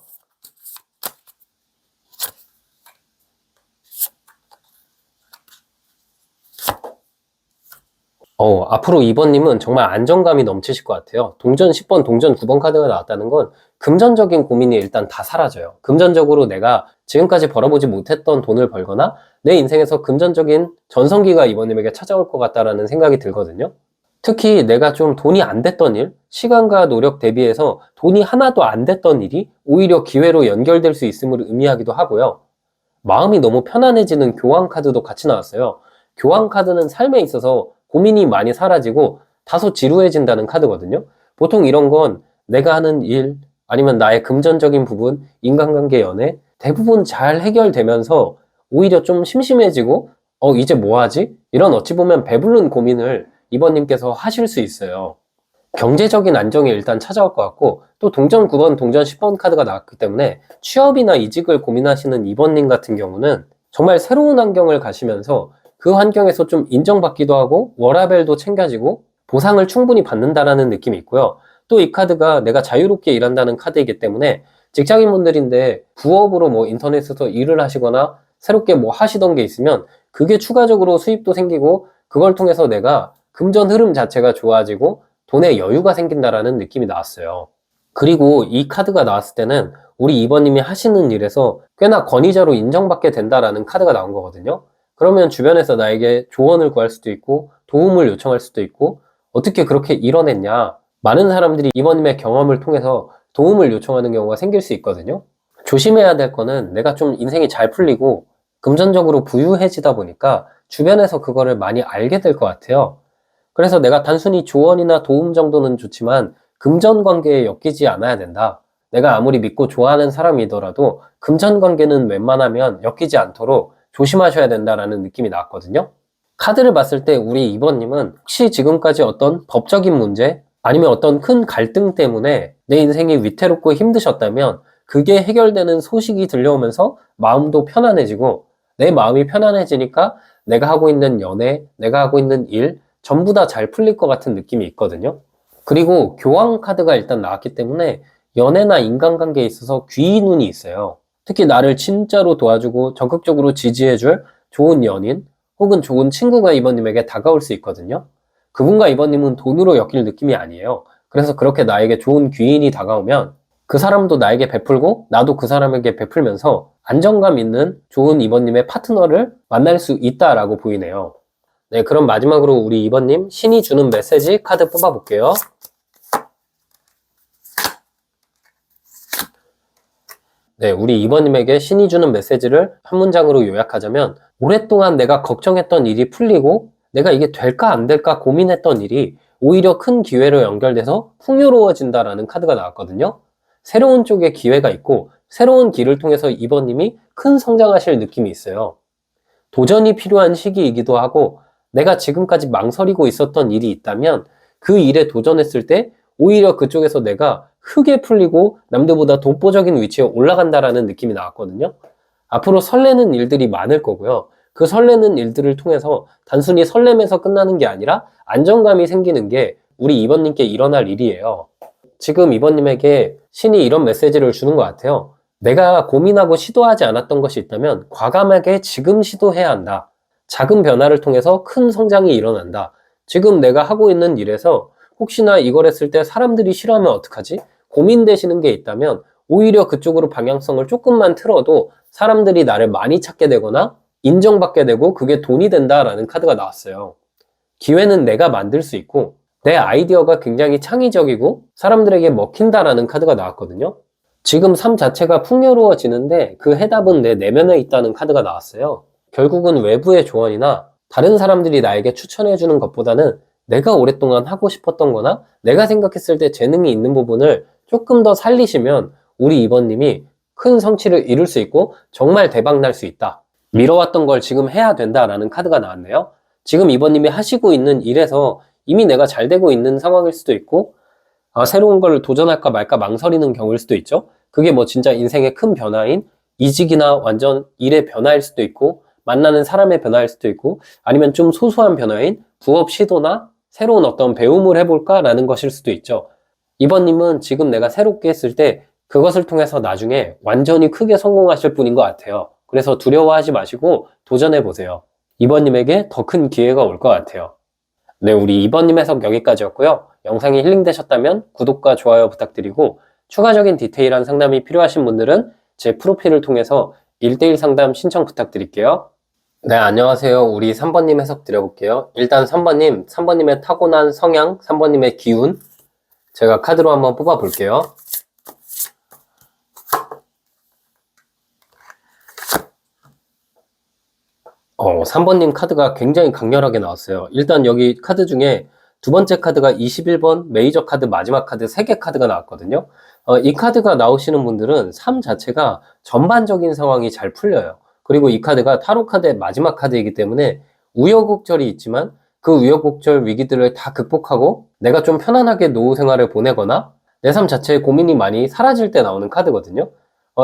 앞으로 2번님은 정말 안정감이 넘치실 것 같아요. 동전 10번, 동전 9번 카드가 나왔다는 건 금전적인 고민이 일단 다 사라져요. 금전적으로 내가 지금까지 벌어보지 못했던 돈을 벌거나 내 인생에서 금전적인 전성기가 2번님에게 찾아올 것 같다라는 생각이 들거든요. 특히 내가 좀 돈이 안 됐던 일, 시간과 노력 대비해서 돈이 하나도 안 됐던 일이 오히려 기회로 연결될 수 있음을 의미하기도 하고요. 마음이 너무 편안해지는 교환 카드도 같이 나왔어요. 교환 카드는 삶에 있어서 고민이 많이 사라지고 다소 지루해진다는 카드거든요. 보통 이런 건 내가 하는 일 아니면 나의 금전적인 부분, 인간관계 연애 대부분 잘 해결되면서 오히려 좀 심심해지고 이제 뭐 하지? 이런 어찌 보면 배부른 고민을 이번님께서 하실 수 있어요. 경제적인 안정이 일단 찾아올 것 같고 또 동전 9번, 동전 10번 카드가 나왔기 때문에 취업이나 이직을 고민하시는 2번님 같은 경우는 정말 새로운 환경을 가시면서 그 환경에서 좀 인정받기도 하고 워라밸도 챙겨지고 보상을 충분히 받는다라는 느낌이 있고요. 또 이 카드가 내가 자유롭게 일한다는 카드이기 때문에 직장인분들인데 부업으로 뭐 인터넷에서 일을 하시거나 새롭게 뭐 하시던 게 있으면 그게 추가적으로 수입도 생기고 그걸 통해서 내가 금전 흐름 자체가 좋아지고 돈에 여유가 생긴다라는 느낌이 나왔어요. 그리고 이 카드가 나왔을 때는 우리 2번님이 하시는 일에서 꽤나 권위자로 인정받게 된다라는 카드가 나온 거거든요. 그러면 주변에서 나에게 조언을 구할 수도 있고 도움을 요청할 수도 있고 어떻게 그렇게 이뤄냈냐, 많은 사람들이 2번님의 경험을 통해서 도움을 요청하는 경우가 생길 수 있거든요. 조심해야 될 거는 내가 좀 인생이 잘 풀리고 금전적으로 부유해지다 보니까 주변에서 그거를 많이 알게 될 것 같아요. 그래서 내가 단순히 조언이나 도움 정도는 좋지만 금전 관계에 엮이지 않아야 된다. 내가 아무리 믿고 좋아하는 사람이더라도 금전 관계는 웬만하면 엮이지 않도록 조심하셔야 된다라는 느낌이 나왔거든요. 카드를 봤을 때 우리 2번님은 혹시 지금까지 어떤 법적인 문제 아니면 어떤 큰 갈등 때문에 내 인생이 위태롭고 힘드셨다면 그게 해결되는 소식이 들려오면서 마음도 편안해지고 내 마음이 편안해지니까 내가 하고 있는 연애, 내가 하고 있는 일 전부 다 잘 풀릴 것 같은 느낌이 있거든요. 그리고 교황 카드가 일단 나왔기 때문에 연애나 인간관계에 있어서 귀인운이 있어요. 특히 나를 진짜로 도와주고 적극적으로 지지해줄 좋은 연인 혹은 좋은 친구가 이번님에게 다가올 수 있거든요. 그분과 이번님은 돈으로 엮일 느낌이 아니에요. 그래서 그렇게 나에게 좋은 귀인이 다가오면 그 사람도 나에게 베풀고 나도 그 사람에게 베풀면서 안정감 있는 좋은 이번님의 파트너를 만날 수 있다라고 보이네요. 네, 그럼 마지막으로 우리 이번님 신이 주는 메시지 카드 뽑아볼게요. 네, 우리 이번님에게 신이 주는 메시지를 한 문장으로 요약하자면 오랫동안 내가 걱정했던 일이 풀리고 내가 이게 될까 안 될까 고민했던 일이 오히려 큰 기회로 연결돼서 풍요로워진다라는 카드가 나왔거든요. 새로운 쪽에 기회가 있고 새로운 길을 통해서 이번님이 큰 성장하실 느낌이 있어요. 도전이 필요한 시기이기도 하고 내가 지금까지 망설이고 있었던 일이 있다면 그 일에 도전했을 때 오히려 그쪽에서 내가 크게 풀리고 남들보다 독보적인 위치에 올라간다라는 느낌이 나왔거든요. 앞으로 설레는 일들이 많을 거고요. 그 설레는 일들을 통해서 단순히 설렘에서 끝나는 게 아니라 안정감이 생기는 게 우리 이번님께 일어날 일이에요. 지금 이번님에게 신이 이런 메시지를 주는 것 같아요. 내가 고민하고 시도하지 않았던 것이 있다면 과감하게 지금 시도해야 한다. 작은 변화를 통해서 큰 성장이 일어난다. 지금 내가 하고 있는 일에서 혹시나 이걸 했을 때 사람들이 싫어하면 어떡하지? 고민되시는 게 있다면 오히려 그쪽으로 방향성을 조금만 틀어도 사람들이 나를 많이 찾게 되거나 인정받게 되고 그게 돈이 된다라는 카드가 나왔어요. 기회는 내가 만들 수 있고 내 아이디어가 굉장히 창의적이고 사람들에게 먹힌다라는 카드가 나왔거든요. 지금 삶 자체가 풍요로워지는데 그 해답은 내 내면에 있다는 카드가 나왔어요. 결국은 외부의 조언이나 다른 사람들이 나에게 추천해주는 것보다는 내가 오랫동안 하고 싶었던 거나 내가 생각했을 때 재능이 있는 부분을 조금 더 살리시면 우리 이번님이 큰 성취를 이룰 수 있고 정말 대박 날 수 있다. 미뤄왔던 걸 지금 해야 된다라는 카드가 나왔네요. 지금 이번님이 하시고 있는 일에서 이미 내가 잘 되고 있는 상황일 수도 있고 새로운 걸 도전할까 말까 망설이는 경우일 수도 있죠. 그게 뭐 진짜 인생의 큰 변화인 이직이나 완전 일의 변화일 수도 있고 만나는 사람의 변화일 수도 있고 아니면 좀 소소한 변화인 부업 시도나 새로운 어떤 배움을 해볼까 라는 것일 수도 있죠. 이번님은 지금 내가 새롭게 했을 때 그것을 통해서 나중에 완전히 크게 성공하실 분인 것 같아요. 그래서 두려워하지 마시고 도전해보세요. 이번님에게 더 큰 기회가 올 것 같아요. 네, 우리 이번님 해석 여기까지였고요. 영상이 힐링되셨다면 구독과 좋아요 부탁드리고 추가적인 디테일한 상담이 필요하신 분들은 제 프로필을 통해서 1대1 상담 신청 부탁드릴게요. 네, 안녕하세요. 우리 3번님 해석 드려볼게요. 일단 3번님의 타고난 성향, 3번님의 기운 제가 카드로 한번 뽑아볼게요. 3번님 카드가 굉장히 강렬하게 나왔어요. 일단 여기 카드 중에 두 번째 카드가 21번 메이저 카드 마지막 카드 3개 카드가 나왔거든요. 이 카드가 나오시는 분들은 삶 자체가 전반적인 상황이 잘 풀려요. 그리고 이 카드가 타로 카드의 마지막 카드이기 때문에 우여곡절이 있지만 그 우여곡절 위기들을 다 극복하고 내가 좀 편안하게 노후 생활을 보내거나 내 삶 자체의 고민이 많이 사라질 때 나오는 카드거든요.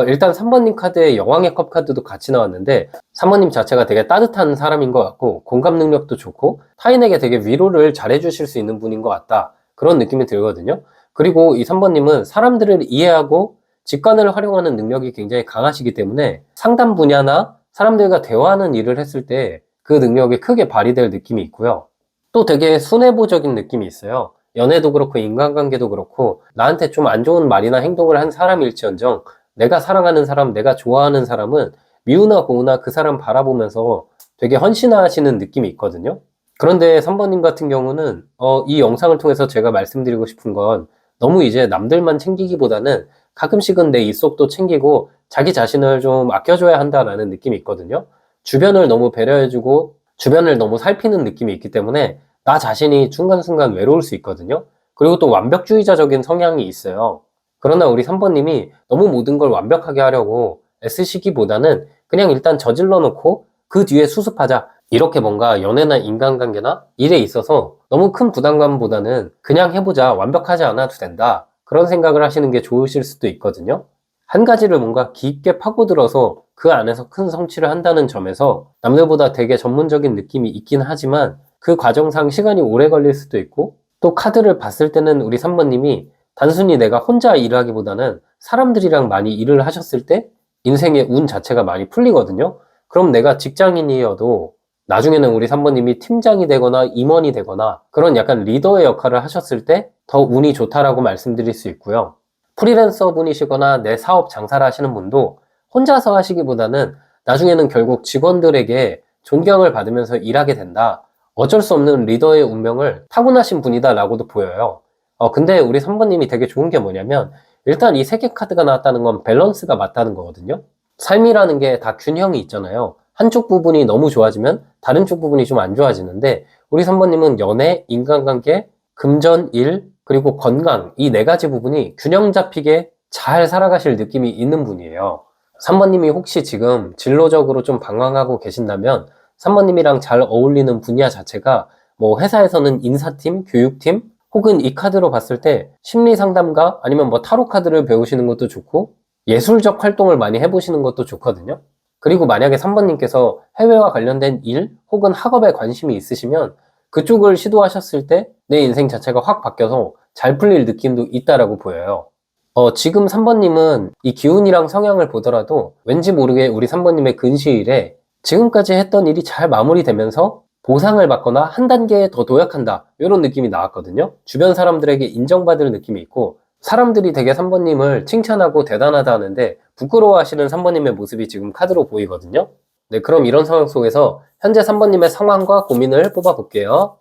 일단 3번님 카드에 여왕의 컵 카드도 같이 나왔는데 3번님 자체가 되게 따뜻한 사람인 것 같고 공감 능력도 좋고 타인에게 되게 위로를 잘 해주실 수 있는 분인 것 같다. 그런 느낌이 들거든요. 그리고 이 3번님은 사람들을 이해하고 직관을 활용하는 능력이 굉장히 강하시기 때문에 상담 분야나 사람들과 대화하는 일을 했을 때 그 능력이 크게 발휘될 느낌이 있고요. 또 되게 순애보적인 느낌이 있어요. 연애도 그렇고 인간관계도 그렇고 나한테 좀 안 좋은 말이나 행동을 한 사람일지언정 내가 사랑하는 사람, 내가 좋아하는 사람은 미우나 고우나 그 사람 바라보면서 되게 헌신하시는 느낌이 있거든요. 그런데 3번님 같은 경우는 이 영상을 통해서 제가 말씀드리고 싶은 건 너무 이제 남들만 챙기기보다는 가끔씩은 내 입속도 챙기고 자기 자신을 좀 아껴줘야 한다라는 느낌이 있거든요. 주변을 너무 배려해주고 주변을 너무 살피는 느낌이 있기 때문에 나 자신이 순간순간 외로울 수 있거든요. 그리고 또 완벽주의자적인 성향이 있어요. 그러나 우리 3번님이 너무 모든 걸 완벽하게 하려고 애쓰시기보다는 그냥 일단 저질러 놓고 그 뒤에 수습하자. 이렇게 뭔가 연애나 인간관계나 일에 있어서 너무 큰 부담감보다는 그냥 해보자. 완벽하지 않아도 된다. 그런 생각을 하시는 게 좋으실 수도 있거든요. 한 가지를 뭔가 깊게 파고들어서 그 안에서 큰 성취를 한다는 점에서 남들보다 되게 전문적인 느낌이 있긴 하지만 그 과정상 시간이 오래 걸릴 수도 있고 또 카드를 봤을 때는 우리 3번님이 단순히 내가 혼자 일을 하기보다는 사람들이랑 많이 일을 하셨을 때 인생의 운 자체가 많이 풀리거든요. 그럼 내가 직장인이어도 나중에는 우리 3번님이 팀장이 되거나 임원이 되거나 그런 약간 리더의 역할을 하셨을 때 더 운이 좋다라고 말씀드릴 수 있고요. 프리랜서 분이시거나 내 사업 장사를 하시는 분도 혼자서 하시기보다는 나중에는 결국 직원들에게 존경을 받으면서 일하게 된다. 어쩔 수 없는 리더의 운명을 타고나신 분이다라고도 보여요. 근데 우리 3번님이 되게 좋은 게 뭐냐면 일단 이 세 개 카드가 나왔다는 건 밸런스가 맞다는 거거든요. 삶이라는 게 다 균형이 있잖아요. 한쪽 부분이 너무 좋아지면 다른 쪽 부분이 좀 안 좋아지는데 우리 3번님은 연애, 인간관계, 금전, 일, 그리고 건강 이 네 가지 부분이 균형 잡히게 잘 살아가실 느낌이 있는 분이에요. 3번님이 혹시 지금 진로적으로 좀 방황하고 계신다면 3번님이랑 잘 어울리는 분야 자체가 뭐 회사에서는 인사팀, 교육팀 혹은 이 카드로 봤을 때 심리 상담가 아니면 뭐 타로 카드를 배우시는 것도 좋고 예술적 활동을 많이 해보시는 것도 좋거든요. 그리고 만약에 3번님께서 해외와 관련된 일 혹은 학업에 관심이 있으시면 그쪽을 시도하셨을 때 내 인생 자체가 확 바뀌어서 잘 풀릴 느낌도 있다라고 보여요. 지금 3번님은 이 기운이랑 성향을 보더라도 왠지 모르게 우리 3번님의 근시일에 지금까지 했던 일이 잘 마무리되면서 보상을 받거나 한 단계 더 도약한다. 이런 느낌이 나왔거든요. 주변 사람들에게 인정받을 느낌이 있고 사람들이 되게 3번님을 칭찬하고 대단하다 하는데 부끄러워하시는 3번님의 모습이 지금 카드로 보이거든요. 네, 그럼 이런 상황 속에서 현재 3번님의 상황과 고민을 뽑아볼게요.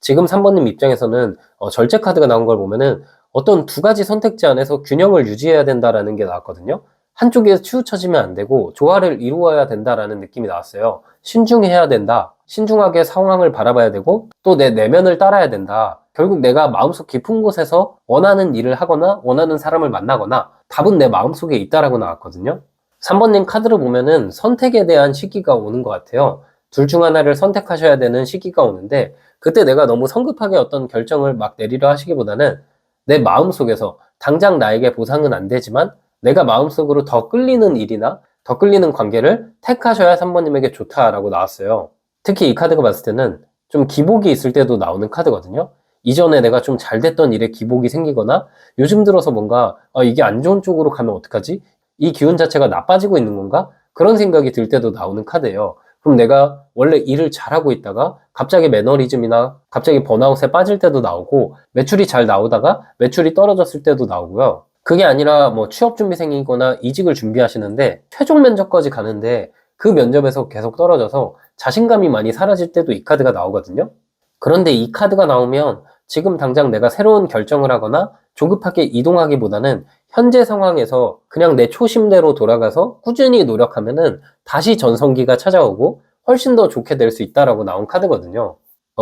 지금 3번님 입장에서는 절제 카드가 나온 걸 보면은 어떤 두 가지 선택지 안에서 균형을 유지해야 된다라는 게 나왔거든요. 한쪽에 치우쳐지면 안 되고 조화를 이루어야 된다라는 느낌이 나왔어요. 신중해야 된다. 신중하게 상황을 바라봐야 되고 또 내 내면을 따라야 된다. 결국 내가 마음속 깊은 곳에서 원하는 일을 하거나 원하는 사람을 만나거나 답은 내 마음속에 있다라고 나왔거든요. 3번님 카드를 보면은 선택에 대한 시기가 오는 것 같아요. 둘 중 하나를 선택하셔야 되는 시기가 오는데 그때 내가 너무 성급하게 어떤 결정을 막 내리려 하시기보다는 내 마음속에서 당장 나에게 보상은 안 되지만 내가 마음속으로 더 끌리는 일이나 더 끌리는 관계를 택하셔야 3번님에게 좋다라고 나왔어요. 특히 이 카드가 봤을 때는 좀 기복이 있을 때도 나오는 카드거든요. 이전에 내가 좀 잘 됐던 일에 기복이 생기거나 요즘 들어서 뭔가 이게 안 좋은 쪽으로 가면 어떡하지? 이 기운 자체가 나빠지고 있는 건가? 그런 생각이 들 때도 나오는 카드예요. 그럼 내가 원래 일을 잘하고 있다가 갑자기 매너리즘이나 갑자기 번아웃에 빠질 때도 나오고 매출이 잘 나오다가 매출이 떨어졌을 때도 나오고요. 그게 아니라 뭐 취업준비생이거나 이직을 준비하시는데 최종 면접까지 가는데 그 면접에서 계속 떨어져서 자신감이 많이 사라질 때도 이 카드가 나오거든요. 그런데 이 카드가 나오면 지금 당장 내가 새로운 결정을 하거나 조급하게 이동하기보다는 현재 상황에서 그냥 내 초심대로 돌아가서 꾸준히 노력하면은 다시 전성기가 찾아오고 훨씬 더 좋게 될 수 있다라고 나온 카드거든요.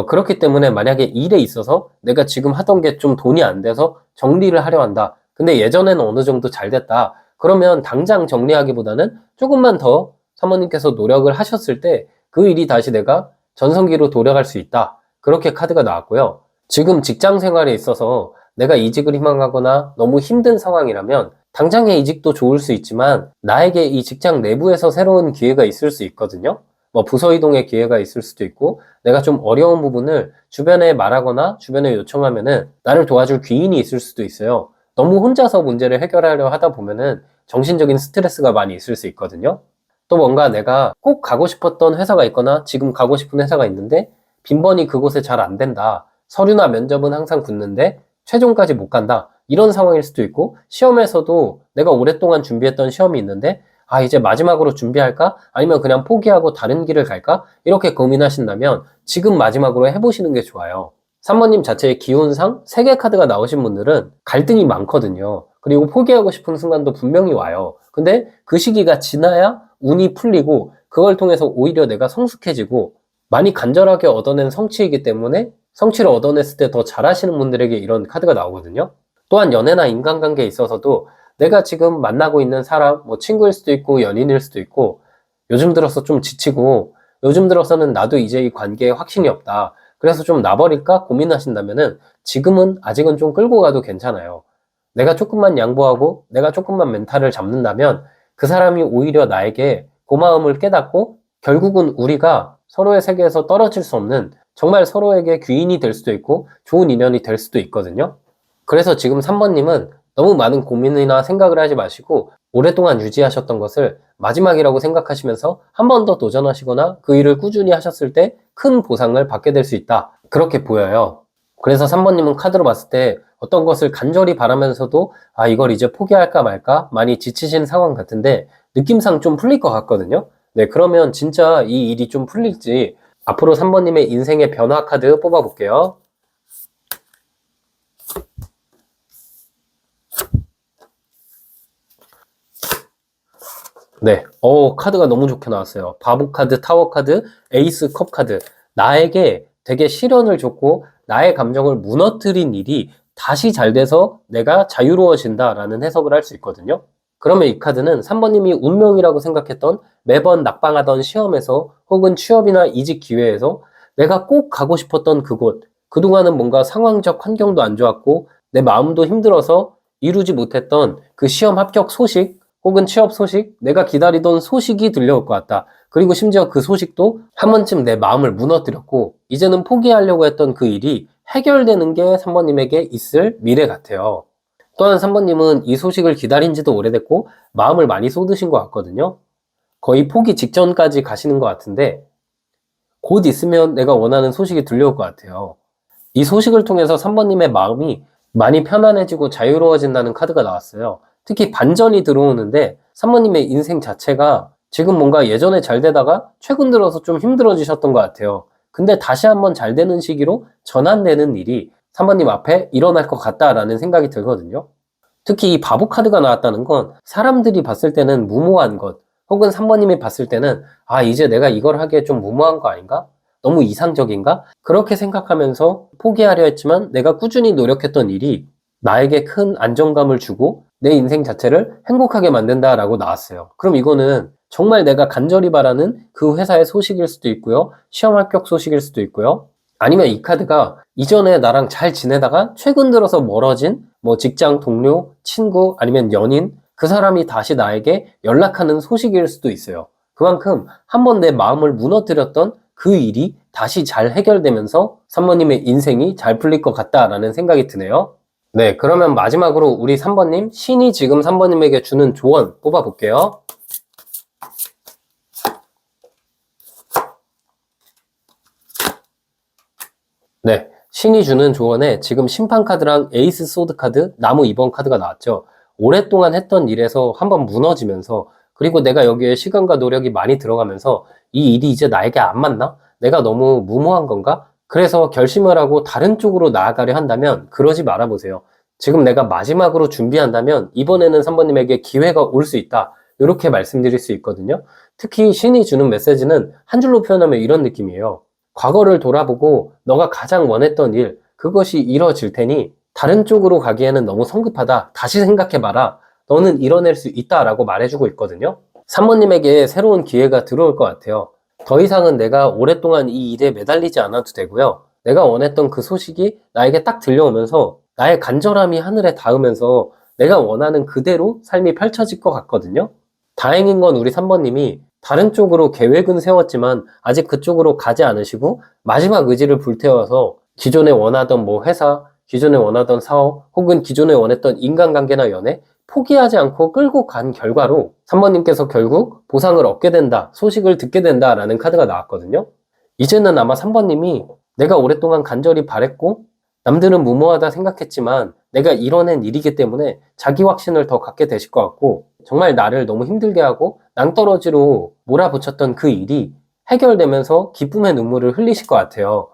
그렇기 때문에 만약에 일에 있어서 내가 지금 하던 게 좀 돈이 안 돼서 정리를 하려 한다. 근데 예전에는 어느 정도 잘 됐다. 그러면 당장 정리하기보다는 조금만 더 사모님께서 노력을 하셨을 때 그 일이 다시 내가 전성기로 돌아갈 수 있다. 그렇게 카드가 나왔고요. 지금 직장 생활에 있어서 내가 이직을 희망하거나 너무 힘든 상황이라면 당장의 이직도 좋을 수 있지만 나에게 이 직장 내부에서 새로운 기회가 있을 수 있거든요. 뭐 부서 이동의 기회가 있을 수도 있고, 내가 좀 어려운 부분을 주변에 말하거나 주변에 요청하면은 나를 도와줄 귀인이 있을 수도 있어요. 너무 혼자서 문제를 해결하려 하다 보면은 정신적인 스트레스가 많이 있을 수 있거든요. 또 뭔가 내가 꼭 가고 싶었던 회사가 있거나 지금 가고 싶은 회사가 있는데 빈번히 그곳에 잘 안 된다. 서류나 면접은 항상 붙는데 최종까지 못 간다. 이런 상황일 수도 있고, 시험에서도 내가 오랫동안 준비했던 시험이 있는데 이제 마지막으로 준비할까? 아니면 그냥 포기하고 다른 길을 갈까? 이렇게 고민하신다면 지금 마지막으로 해보시는 게 좋아요. 3번님 자체의 기운상 3개 카드가 나오신 분들은 갈등이 많거든요. 그리고 포기하고 싶은 순간도 분명히 와요. 근데 그 시기가 지나야 운이 풀리고 그걸 통해서 오히려 내가 성숙해지고 많이 간절하게 얻어낸 성취이기 때문에 성취를 얻어냈을 때 더 잘하시는 분들에게 이런 카드가 나오거든요. 또한 연애나 인간관계에 있어서도 내가 지금 만나고 있는 사람, 뭐 친구일 수도 있고 연인일 수도 있고 요즘 들어서 좀 지치고 요즘 들어서는 나도 이제 이 관계에 확신이 없다. 그래서 좀 놔버릴까 고민하신다면은 지금은 아직은 좀 끌고 가도 괜찮아요. 내가 조금만 양보하고 내가 조금만 멘탈을 잡는다면 그 사람이 오히려 나에게 고마움을 깨닫고 결국은 우리가 서로의 세계에서 떨어질 수 없는 정말 서로에게 귀인이 될 수도 있고 좋은 인연이 될 수도 있거든요. 그래서 지금 3번님은 너무 많은 고민이나 생각을 하지 마시고 오랫동안 유지하셨던 것을 마지막이라고 생각하시면서 한 번 더 도전하시거나 그 일을 꾸준히 하셨을 때 큰 보상을 받게 될 수 있다. 그렇게 보여요. 그래서 3번님은 카드로 봤을 때 어떤 것을 간절히 바라면서도 이걸 이제 포기할까 말까 많이 지치신 상황 같은데 느낌상 좀 풀릴 것 같거든요. 네, 그러면 진짜 이 일이 좀 풀릴지 앞으로 3번님의 인생의 변화 카드 뽑아볼게요. 네, 카드가 너무 좋게 나왔어요. 바보 카드, 타워 카드, 에이스 컵 카드. 나에게 되게 시련을 줬고 나의 감정을 무너뜨린 일이 다시 잘 돼서 내가 자유로워진다라는 해석을 할 수 있거든요. 그러면 이 카드는 3번님이 운명이라고 생각했던 매번 낙방하던 시험에서 혹은 취업이나 이직 기회에서 내가 꼭 가고 싶었던 그곳, 그동안은 뭔가 상황적 환경도 안 좋았고 내 마음도 힘들어서 이루지 못했던 그 시험 합격 소식 혹은 취업 소식, 내가 기다리던 소식이 들려올 것 같다. 그리고 심지어 그 소식도 한 번쯤 내 마음을 무너뜨렸고 이제는 포기하려고 했던 그 일이 해결되는 게 3번님에게 있을 미래 같아요. 또한 3번님은 이 소식을 기다린 지도 오래됐고 마음을 많이 쏟으신 것 같거든요. 거의 포기 직전까지 가시는 것 같은데 곧 있으면 내가 원하는 소식이 들려올 것 같아요. 이 소식을 통해서 3번님의 마음이 많이 편안해지고 자유로워진다는 카드가 나왔어요. 특히 반전이 들어오는데 3번님의 인생 자체가 지금 뭔가 예전에 잘 되다가 최근 들어서 좀 힘들어지셨던 것 같아요. 근데 다시 한번 잘 되는 시기로 전환되는 일이 3번님 앞에 일어날 것 같다라는 생각이 들거든요. 특히 이 바보 카드가 나왔다는 건 사람들이 봤을 때는 무모한 것, 혹은 3번님이 봤을 때는 이제 내가 이걸 하기에 좀 무모한 거 아닌가? 너무 이상적인가? 그렇게 생각하면서 포기하려 했지만 내가 꾸준히 노력했던 일이 나에게 큰 안정감을 주고 내 인생 자체를 행복하게 만든다라고 나왔어요. 그럼 이거는 정말 내가 간절히 바라는 그 회사의 소식일 수도 있고요. 시험 합격 소식일 수도 있고요. 아니면 이 카드가 이전에 나랑 잘 지내다가 최근 들어서 멀어진 뭐 직장 동료, 친구, 아니면 연인, 그 사람이 다시 나에게 연락하는 소식일 수도 있어요. 그만큼 한번 내 마음을 무너뜨렸던 그 일이 다시 잘 해결되면서 3번님의 인생이 잘 풀릴 것 같다라는 생각이 드네요. 네, 그러면 마지막으로 우리 3번님, 신이 지금 3번님에게 주는 조언 뽑아볼게요. 네, 신이 주는 조언에 지금 심판 카드랑 에이스 소드 카드, 나무 2번 카드가 나왔죠. 오랫동안 했던 일에서 한번 무너지면서 그리고 내가 여기에 시간과 노력이 많이 들어가면서 이 일이 이제 나에게 안 맞나? 내가 너무 무모한 건가? 그래서 결심을 하고 다른 쪽으로 나아가려 한다면 그러지 말아보세요. 지금 내가 마지막으로 준비한다면 이번에는 3번님에게 기회가 올 수 있다. 이렇게 말씀드릴 수 있거든요. 특히 신이 주는 메시지는 한 줄로 표현하면 이런 느낌이에요. 과거를 돌아보고 너가 가장 원했던 일, 그것이 이뤄질 테니 다른 쪽으로 가기에는 너무 성급하다. 다시 생각해봐라. 너는 이뤄낼 수 있다라고 말해주고 있거든요. 3번님에게 새로운 기회가 들어올 것 같아요. 더 이상은 내가 오랫동안 이 일에 매달리지 않아도 되고요. 내가 원했던 그 소식이 나에게 딱 들려오면서 나의 간절함이 하늘에 닿으면서 내가 원하는 그대로 삶이 펼쳐질 것 같거든요. 다행인 건 우리 3번님이 다른 쪽으로 계획은 세웠지만 아직 그쪽으로 가지 않으시고 마지막 의지를 불태워서 기존에 원하던 뭐 회사, 기존에 원하던 사업, 혹은 기존에 원했던 인간관계나 연애 포기하지 않고 끌고 간 결과로 3번님께서 결국 보상을 얻게 된다, 소식을 듣게 된다라는 카드가 나왔거든요. 이제는 아마 3번님이 내가 오랫동안 간절히 바랬고 남들은 무모하다 생각했지만 내가 이뤄낸 일이기 때문에 자기 확신을 더 갖게 되실 것 같고, 정말 나를 너무 힘들게 하고 낭떠러지로 몰아붙였던 그 일이 해결되면서 기쁨의 눈물을 흘리실 것 같아요.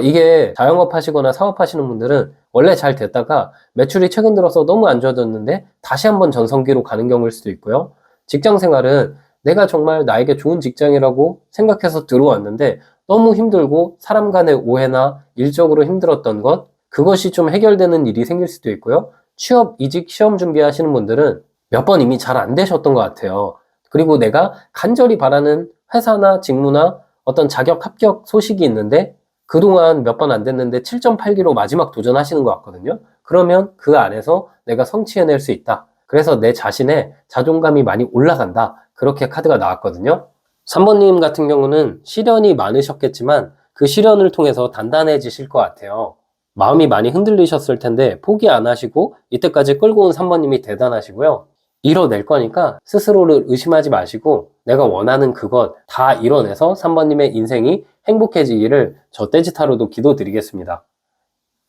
이게 자영업 하시거나 사업 하시는 분들은 원래 잘 됐다가 매출이 최근 들어서 너무 안 좋아졌는데 다시 한번 전성기로 가는 경우일 수도 있고요. 직장 생활은 내가 정말 나에게 좋은 직장이라고 생각해서 들어왔는데 너무 힘들고 사람 간의 오해나 일적으로 힘들었던 것, 그것이 좀 해결되는 일이 생길 수도 있고요. 취업, 이직, 시험 준비하시는 분들은 몇 번 이미 잘 안 되셨던 것 같아요. 그리고 내가 간절히 바라는 회사나 직무나 어떤 자격 합격 소식이 있는데 그동안 몇 번 안 됐는데 7.8기로 마지막 도전하시는 것 같거든요. 그러면 그 안에서 내가 성취해낼 수 있다. 그래서 내 자신의 자존감이 많이 올라간다. 그렇게 카드가 나왔거든요. 3번님 같은 경우는 시련이 많으셨겠지만 그 시련을 통해서 단단해지실 것 같아요. 마음이 많이 흔들리셨을 텐데 포기 안 하시고 이때까지 끌고 온 3번님이 대단하시고요. 이뤄낼 거니까 스스로를 의심하지 마시고 내가 원하는 그것 다 이뤄내서 3번님의 인생이 행복해지기를 저 떼지타로도 기도드리겠습니다.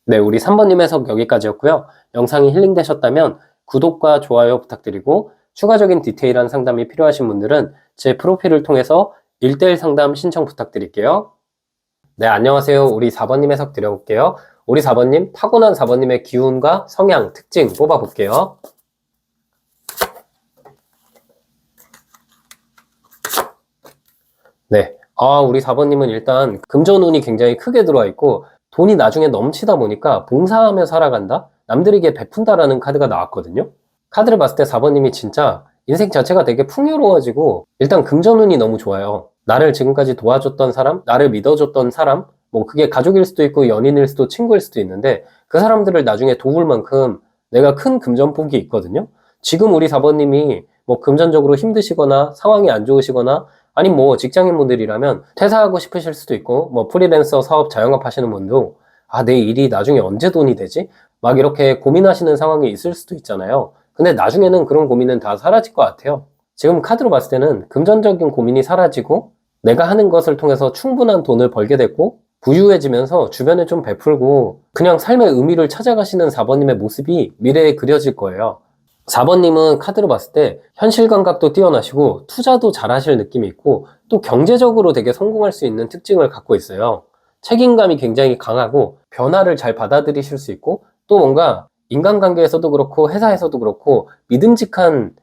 네, 우리 3번님 해석 여기까지였고요. 영상이 힐링되셨다면 구독과 좋아요 부탁드리고 추가적인 디테일한 상담이 필요하신 분들은 제 프로필을 통해서 1대1 상담 신청 부탁드릴게요. 네, 안녕하세요. 우리 4번님 해석 드려볼게요. 우리 4번님, 타고난 4번님의 기운과 성향, 특징 뽑아볼게요. 네, 우리 4번님은 일단 금전운이 굉장히 크게 들어와 있고 돈이 나중에 넘치다 보니까 봉사하며 살아간다? 남들에게 베푼다라는 카드가 나왔거든요. 카드를 봤을 때 4번님이 진짜 인생 자체가 되게 풍요로워지고 일단 금전운이 너무 좋아요. 나를 지금까지 도와줬던 사람, 나를 믿어줬던 사람, 뭐 그게 가족일 수도 있고 연인일 수도 친구일 수도 있는데 그 사람들을 나중에 도울 만큼 내가 큰 금전복이 있거든요. 지금 우리 4번님이 뭐 금전적으로 힘드시거나 상황이 안 좋으시거나 아니 뭐 직장인분들이라면 퇴사하고 싶으실 수도 있고 뭐 프리랜서 사업 자영업 하시는 분도 내 일이 나중에 언제 돈이 되지? 막 이렇게 고민하시는 상황이 있을 수도 있잖아요. 근데 나중에는 그런 고민은 다 사라질 것 같아요. 지금 카드로 봤을 때는 금전적인 고민이 사라지고 내가 하는 것을 통해서 충분한 돈을 벌게 됐고 부유해지면서 주변에 좀 베풀고 그냥 삶의 의미를 찾아가시는 4번님의 모습이 미래에 그려질 거예요. 4번님은 카드로 봤을 때 현실 감각도 뛰어나시고 투자도 잘하실 느낌이 있고 또 경제적으로 되게 성공할 수 있는 특징을 갖고 있어요. 책임감이 굉장히 강하고 변화를 잘 받아들이실 수 있고 또 뭔가 인간관계에서도 그렇고 회사에서도 그렇고 믿음직한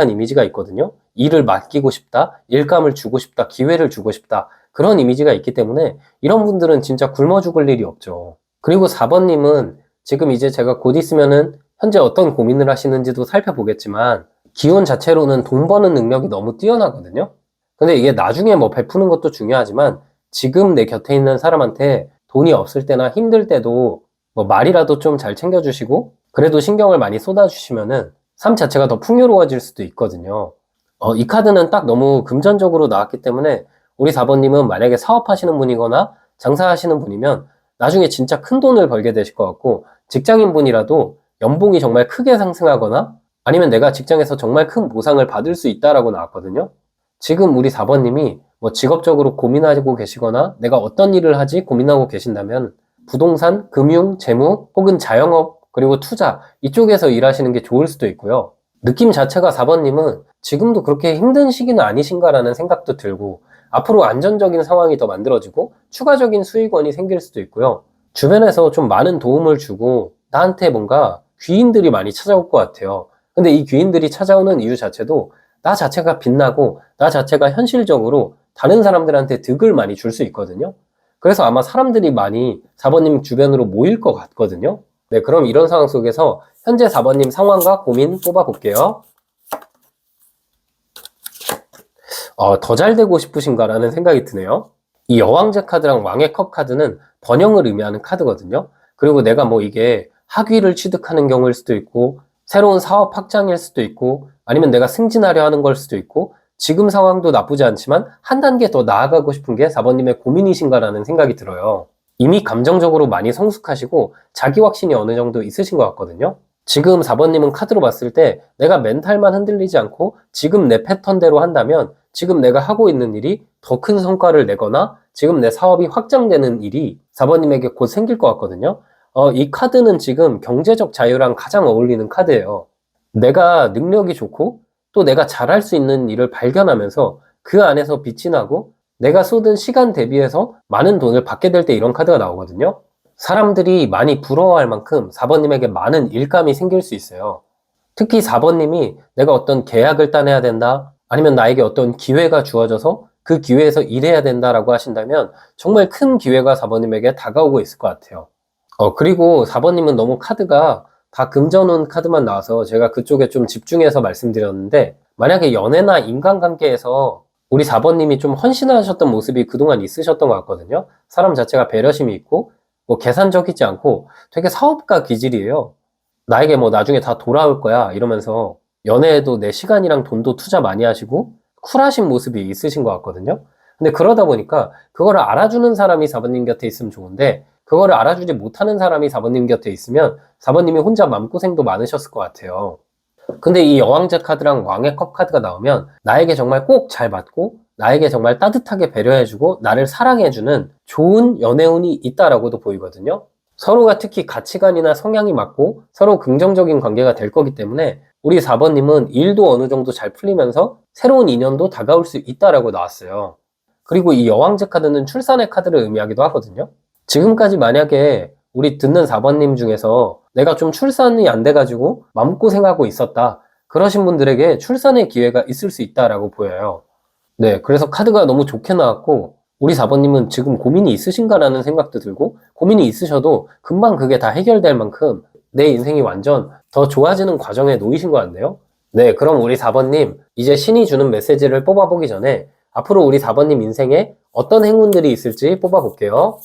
이미지가 있거든요. 일을 맡기고 싶다, 일감을 주고 싶다, 기회를 주고 싶다 그런 이미지가 있기 때문에 이런 분들은 진짜 굶어 죽을 일이 없죠. 그리고 4번님은 지금 이제 제가 곧 있으면은 현재 어떤 고민을 하시는지도 살펴보겠지만 기운 자체로는 돈 버는 능력이 너무 뛰어나거든요. 근데 이게 나중에 뭐 베푸는 것도 중요하지만 지금 내 곁에 있는 사람한테 돈이 없을 때나 힘들 때도 뭐 말이라도 좀 잘 챙겨주시고 그래도 신경을 많이 쏟아주시면은 삶 자체가 더 풍요로워질 수도 있거든요. 이 카드는 딱 너무 금전적으로 나왔기 때문에 우리 4번님은 만약에 사업하시는 분이거나 장사하시는 분이면 나중에 진짜 큰 돈을 벌게 되실 것 같고 직장인 분이라도 연봉이 정말 크게 상승하거나 아니면 내가 직장에서 정말 큰 보상을 받을 수 있다라고 나왔거든요. 지금 우리 4번님이 뭐 직업적으로 고민하고 계시거나 내가 어떤 일을 하지 고민하고 계신다면 부동산, 금융, 재무 혹은 자영업 그리고 투자 이쪽에서 일하시는 게 좋을 수도 있고요. 느낌 자체가 4번님은 지금도 그렇게 힘든 시기는 아니신가라는 생각도 들고 앞으로 안정적인 상황이 더 만들어지고 추가적인 수익원이 생길 수도 있고요. 주변에서 좀 많은 도움을 주고 나한테 뭔가 귀인들이 많이 찾아올 것 같아요. 근데 이 귀인들이 찾아오는 이유 자체도 나 자체가 빛나고 나 자체가 현실적으로 다른 사람들한테 득을 많이 줄 수 있거든요. 그래서 아마 사람들이 많이 4번님 주변으로 모일 것 같거든요. 네, 그럼 이런 상황 속에서 현재 4번님 상황과 고민 뽑아볼게요. 더 잘 되고 싶으신가라는 생각이 드네요. 이 여왕제 카드랑 왕의 컵 카드는 번영을 의미하는 카드거든요. 그리고 내가 뭐 이게 학위를 취득하는 경우일 수도 있고 새로운 사업 확장일 수도 있고 아니면 내가 승진하려 하는 걸 수도 있고 지금 상황도 나쁘지 않지만 한 단계 더 나아가고 싶은 게 4번님의 고민이신가라는 생각이 들어요. 이미 감정적으로 많이 성숙하시고 자기 확신이 어느 정도 있으신 것 같거든요. 지금 4번님은 카드로 봤을 때 내가 멘탈만 흔들리지 않고 지금 내 패턴대로 한다면 지금 내가 하고 있는 일이 더 큰 성과를 내거나 지금 내 사업이 확장되는 일이 4번님에게 곧 생길 것 같거든요. 이 카드는 지금 경제적 자유랑 가장 어울리는 카드예요. 내가 능력이 좋고 또 내가 잘할 수 있는 일을 발견하면서 그 안에서 빛이 나고 내가 쏟은 시간 대비해서 많은 돈을 받게 될 때 이런 카드가 나오거든요. 사람들이 많이 부러워할 만큼 4번님에게 많은 일감이 생길 수 있어요. 특히 4번님이 내가 어떤 계약을 따내야 된다, 아니면 나에게 어떤 기회가 주어져서 그 기회에서 일해야 된다라고 하신다면 정말 큰 기회가 4번님에게 다가오고 있을 것 같아요. 그리고 4번님은 너무 카드가 다 금전운 카드만 나와서 제가 그쪽에 좀 집중해서 말씀드렸는데, 만약에 연애나 인간관계에서 우리 4번님이 좀 헌신하셨던 모습이 그동안 있으셨던 것 같거든요. 사람 자체가 배려심이 있고 뭐 계산적이지 않고 되게 사업가 기질이에요. 나에게 뭐 나중에 다 돌아올 거야 이러면서 연애에도 내 시간이랑 돈도 투자 많이 하시고 쿨하신 모습이 있으신 것 같거든요. 근데 그러다 보니까 그거를 알아주는 사람이 4번님 곁에 있으면 좋은데, 그거를 알아주지 못하는 사람이 4번님 곁에 있으면 4번님이 혼자 마음고생도 많으셨을 것 같아요. 근데 이 여왕제 카드랑 왕의 컵 카드가 나오면 나에게 정말 꼭 잘 맞고 나에게 정말 따뜻하게 배려해주고 나를 사랑해주는 좋은 연애운이 있다라고도 보이거든요. 서로가 특히 가치관이나 성향이 맞고 서로 긍정적인 관계가 될 거기 때문에 우리 4번님은 일도 어느 정도 잘 풀리면서 새로운 인연도 다가올 수 있다라고 나왔어요. 그리고 이 여왕제 카드는 출산의 카드를 의미하기도 하거든요. 지금까지 만약에 우리 듣는 4번님 중에서 내가 좀 출산이 안 돼가지고 마음고생하고 있었다, 그러신 분들에게 출산의 기회가 있을 수 있다라고 보여요. 네, 그래서 카드가 너무 좋게 나왔고, 우리 4번님은 지금 고민이 있으신가라는 생각도 들고, 고민이 있으셔도 금방 그게 다 해결될 만큼 내 인생이 완전 더 좋아지는 과정에 놓이신 것 같네요. 네, 그럼 우리 4번님, 이제 신이 주는 메시지를 뽑아보기 전에 앞으로 우리 4번님 인생에 어떤 행운들이 있을지 뽑아볼게요.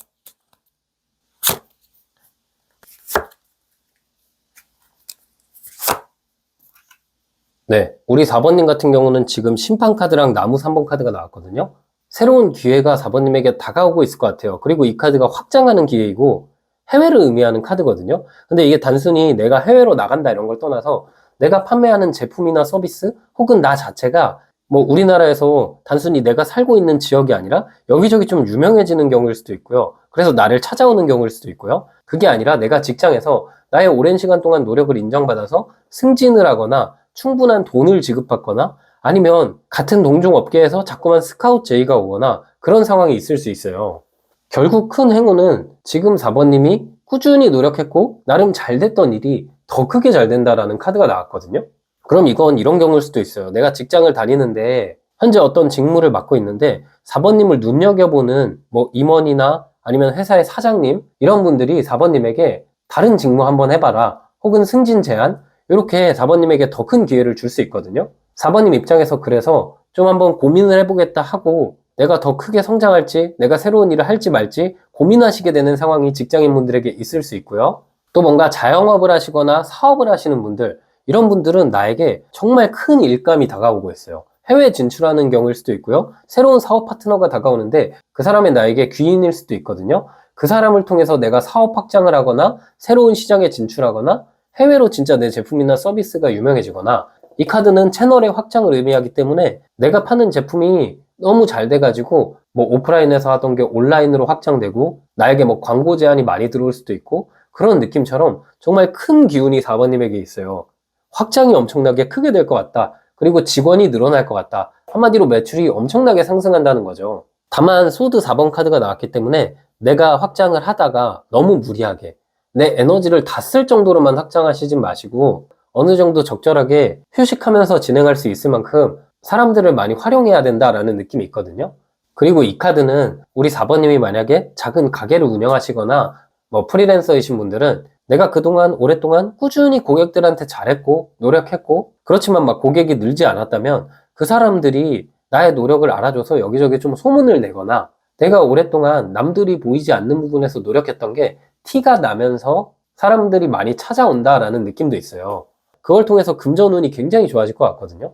네, 우리 4번님 같은 경우는 지금 심판 카드랑 나무 3번 카드가 나왔거든요. 새로운 기회가 4번님에게 다가오고 있을 것 같아요. 그리고 이 카드가 확장하는 기회이고 해외를 의미하는 카드거든요. 근데 이게 단순히 내가 해외로 나간다 이런 걸 떠나서 내가 판매하는 제품이나 서비스 혹은 나 자체가 뭐 우리나라에서 단순히 내가 살고 있는 지역이 아니라 여기저기 좀 유명해지는 경우일 수도 있고요. 그래서 나를 찾아오는 경우일 수도 있고요. 그게 아니라 내가 직장에서 나의 오랜 시간 동안 노력을 인정받아서 승진을 하거나 충분한 돈을 지급받거나 아니면 같은 동종 업계에서 자꾸만 스카우트 제의가 오거나 그런 상황이 있을 수 있어요. 결국 큰 행운은 지금 4번님이 꾸준히 노력했고 나름 잘 됐던 일이 더 크게 잘 된다라는 카드가 나왔거든요. 그럼 이건 이런 경우일 수도 있어요. 내가 직장을 다니는데 현재 어떤 직무를 맡고 있는데 4번님을 눈여겨보는 뭐 임원이나 아니면 회사의 사장님 이런 분들이 4번님에게 다른 직무 한번 해봐라 혹은 승진 제안 이렇게 4번님에게 더 큰 기회를 줄 수 있거든요. 4번님 입장에서 그래서 좀 한번 고민을 해보겠다 하고 내가 더 크게 성장할지 내가 새로운 일을 할지 말지 고민하시게 되는 상황이 직장인분들에게 있을 수 있고요. 또 뭔가 자영업을 하시거나 사업을 하시는 분들, 이런 분들은 나에게 정말 큰 일감이 다가오고 있어요. 해외 진출하는 경우일 수도 있고요. 새로운 사업 파트너가 다가오는데 그 사람이 나에게 귀인일 수도 있거든요. 그 사람을 통해서 내가 사업 확장을 하거나 새로운 시장에 진출하거나 해외로 진짜 내 제품이나 서비스가 유명해지거나, 이 카드는 채널의 확장을 의미하기 때문에 내가 파는 제품이 너무 잘 돼가지고 뭐 오프라인에서 하던 게 온라인으로 확장되고 나에게 뭐 광고 제안이 많이 들어올 수도 있고 그런 느낌처럼 정말 큰 기운이 4번님에게 있어요. 확장이 엄청나게 크게 될 것 같다. 그리고 직원이 늘어날 것 같다. 한마디로 매출이 엄청나게 상승한다는 거죠. 다만 소드 4번 카드가 나왔기 때문에 내가 확장을 하다가 너무 무리하게 내 에너지를 다 쓸 정도로만 확장하시진 마시고 어느 정도 적절하게 휴식하면서 진행할 수 있을 만큼 사람들을 많이 활용해야 된다라는 느낌이 있거든요. 그리고 이 카드는 우리 4번님이 만약에 작은 가게를 운영하시거나 뭐 프리랜서이신 분들은 내가 그동안 오랫동안 꾸준히 고객들한테 잘했고 노력했고 그렇지만 막 고객이 늘지 않았다면 그 사람들이 나의 노력을 알아줘서 여기저기 좀 소문을 내거나 내가 오랫동안 남들이 보이지 않는 부분에서 노력했던 게 티가 나면서 사람들이 많이 찾아온다라는 느낌도 있어요. 그걸 통해서 금전운이 굉장히 좋아질 것 같거든요.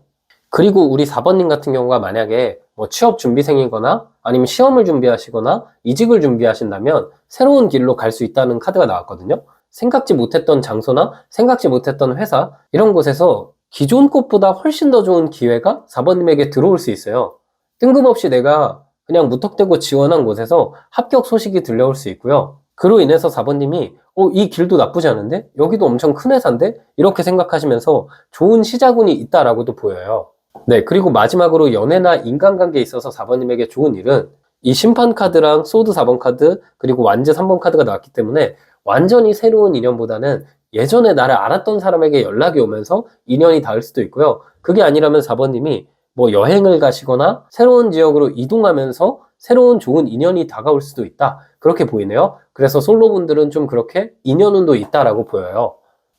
그리고 우리 4번님 같은 경우가 만약에 뭐 취업 준비생이거나 아니면 시험을 준비하시거나 이직을 준비하신다면 새로운 길로 갈 수 있다는 카드가 나왔거든요. 생각지 못했던 장소나 생각지 못했던 회사 이런 곳에서 기존 곳보다 훨씬 더 좋은 기회가 4번님에게 들어올 수 있어요. 뜬금없이 내가 그냥 무턱대고 지원한 곳에서 합격 소식이 들려올 수 있고요. 그로 인해서 4번님이 이 길도 나쁘지 않은데? 여기도 엄청 큰 회사인데? 이렇게 생각하시면서 좋은 시작운이 있다라고도 보여요. 네, 그리고 마지막으로 연애나 인간관계에 있어서 4번님에게 좋은 일은 이 심판 카드랑 소드 4번 카드 그리고 완즈 3번 카드가 나왔기 때문에 완전히 새로운 인연보다는 예전에 나를 알았던 사람에게 연락이 오면서 인연이 닿을 수도 있고요. 그게 아니라면 4번님이 뭐 여행을 가시거나 새로운 지역으로 이동하면서 새로운 좋은 인연이 다가올 수도 있다. 그렇게 보이네요. 그래서 솔로분들은 좀 그렇게 인연운도 있다라고 보여요.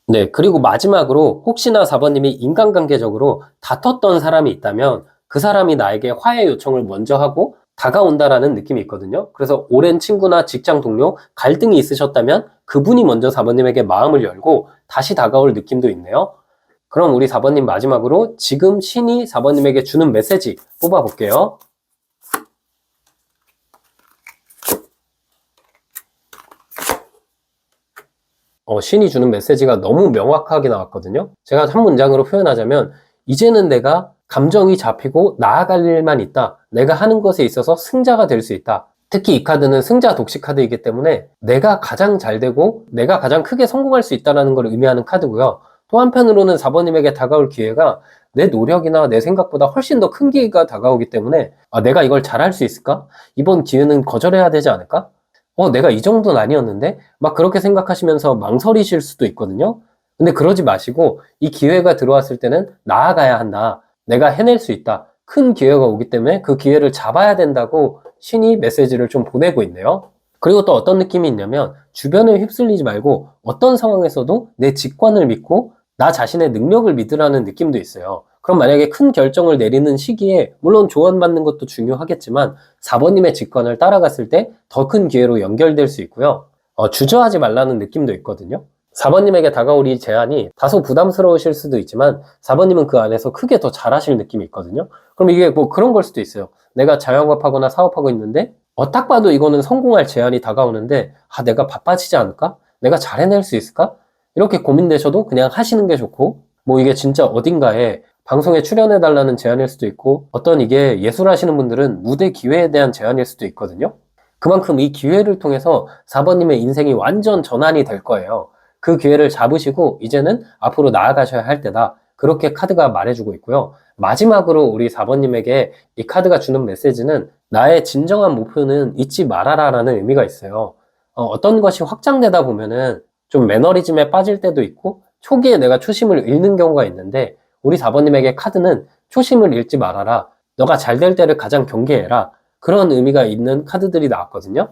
네, 그리고 마지막으로 혹시나 4번님이 인간관계적으로 다퉜던 사람이 있다면 그 사람이 나에게 화해 요청을 먼저 하고 다가온다라는 느낌이 있거든요. 그래서 오랜 친구나 직장 동료, 갈등이 있으셨다면 그분이 먼저 4번님에게 마음을 열고 다시 다가올 느낌도 있네요. 그럼 우리 4번님 마지막으로 지금 신이 4번님에게 주는 메시지 뽑아볼게요. 신이 주는 메시지가 너무 명확하게 나왔거든요. 제가 한 문장으로 표현하자면 이제는 내가 감정이 잡히고 나아갈 일만 있다. 내가 하는 것에 있어서 승자가 될 수 있다. 특히 이 카드는 승자 독식 카드이기 때문에 내가 가장 잘 되고 내가 가장 크게 성공할 수 있다는 걸 의미하는 카드고요. 또 한편으로는 4번님에게 다가올 기회가 내 노력이나 내 생각보다 훨씬 더 큰 기회가 다가오기 때문에 내가 이걸 잘할 수 있을까? 이번 기회는 거절해야 되지 않을까? 내가 이 정도는 아니었는데? 막 그렇게 생각하시면서 망설이실 수도 있거든요. 근데 그러지 마시고 이 기회가 들어왔을 때는 나아가야 한다. 내가 해낼 수 있다. 큰 기회가 오기 때문에 그 기회를 잡아야 된다고 신이 메시지를 좀 보내고 있네요. 그리고 또 어떤 느낌이 있냐면 주변에 휩쓸리지 말고 어떤 상황에서도 내 직관을 믿고 나 자신의 능력을 믿으라는 느낌도 있어요. 그럼 만약에 큰 결정을 내리는 시기에 물론 조언받는 것도 중요하겠지만 4번님의 직관을 따라갔을 때 더 큰 기회로 연결될 수 있고요. 주저하지 말라는 느낌도 있거든요. 4번님에게 다가올 이 제안이 다소 부담스러우실 수도 있지만 4번님은 그 안에서 크게 더 잘하실 느낌이 있거든요. 그럼 이게 뭐 그런 걸 수도 있어요. 내가 자영업하거나 사업하고 있는데 딱 봐도 이거는 성공할 제안이 다가오는데 내가 바빠지지 않을까? 내가 잘 해낼 수 있을까? 이렇게 고민되셔도 그냥 하시는 게 좋고 뭐 이게 진짜 어딘가에 방송에 출연해달라는 제안일 수도 있고 어떤 이게 예술하시는 분들은 무대 기회에 대한 제안일 수도 있거든요. 그만큼 이 기회를 통해서 4번님의 인생이 완전 전환이 될 거예요. 그 기회를 잡으시고 이제는 앞으로 나아가셔야 할 때다. 그렇게 카드가 말해주고 있고요. 마지막으로 우리 4번님에게 이 카드가 주는 메시지는 나의 진정한 목표는 잊지 말아라 라는 의미가 있어요. 어떤 것이 확장되다 보면은 좀 매너리즘에 빠질 때도 있고 초기에 내가 초심을 잃는 경우가 있는데 우리 4번님에게 카드는 초심을 잃지 말아라. 너가 잘 될 때를 가장 경계해라. 그런 의미가 있는 카드들이 나왔거든요.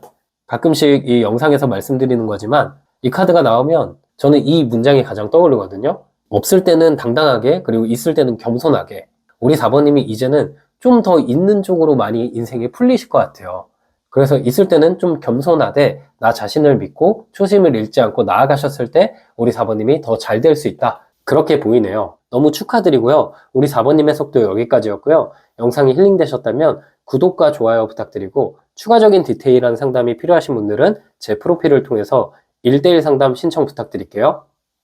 가끔씩 이 영상에서 말씀드리는 거지만 이 카드가 나오면 저는 이 문장이 가장 떠오르거든요. 없을 때는 당당하게 그리고 있을 때는 겸손하게. 우리 4번님이 이제는 좀 더 있는 쪽으로 많이 인생이 풀리실 것 같아요. 그래서 있을 때는 좀 겸손하되 나 자신을 믿고 초심을 잃지 않고 나아가셨을 때 우리 4번님이 더 잘 될 수 있다. 그렇게 보이네요. 너무 축하드리고요. 우리 4번님 해석도 여기까지였고요. 영상이 힐링되셨다면 구독과 좋아요 부탁드리고 추가적인 디테일한 상담이 필요하신 분들은 제 프로필을 통해서 1대1 상담 신청 부탁드릴게요.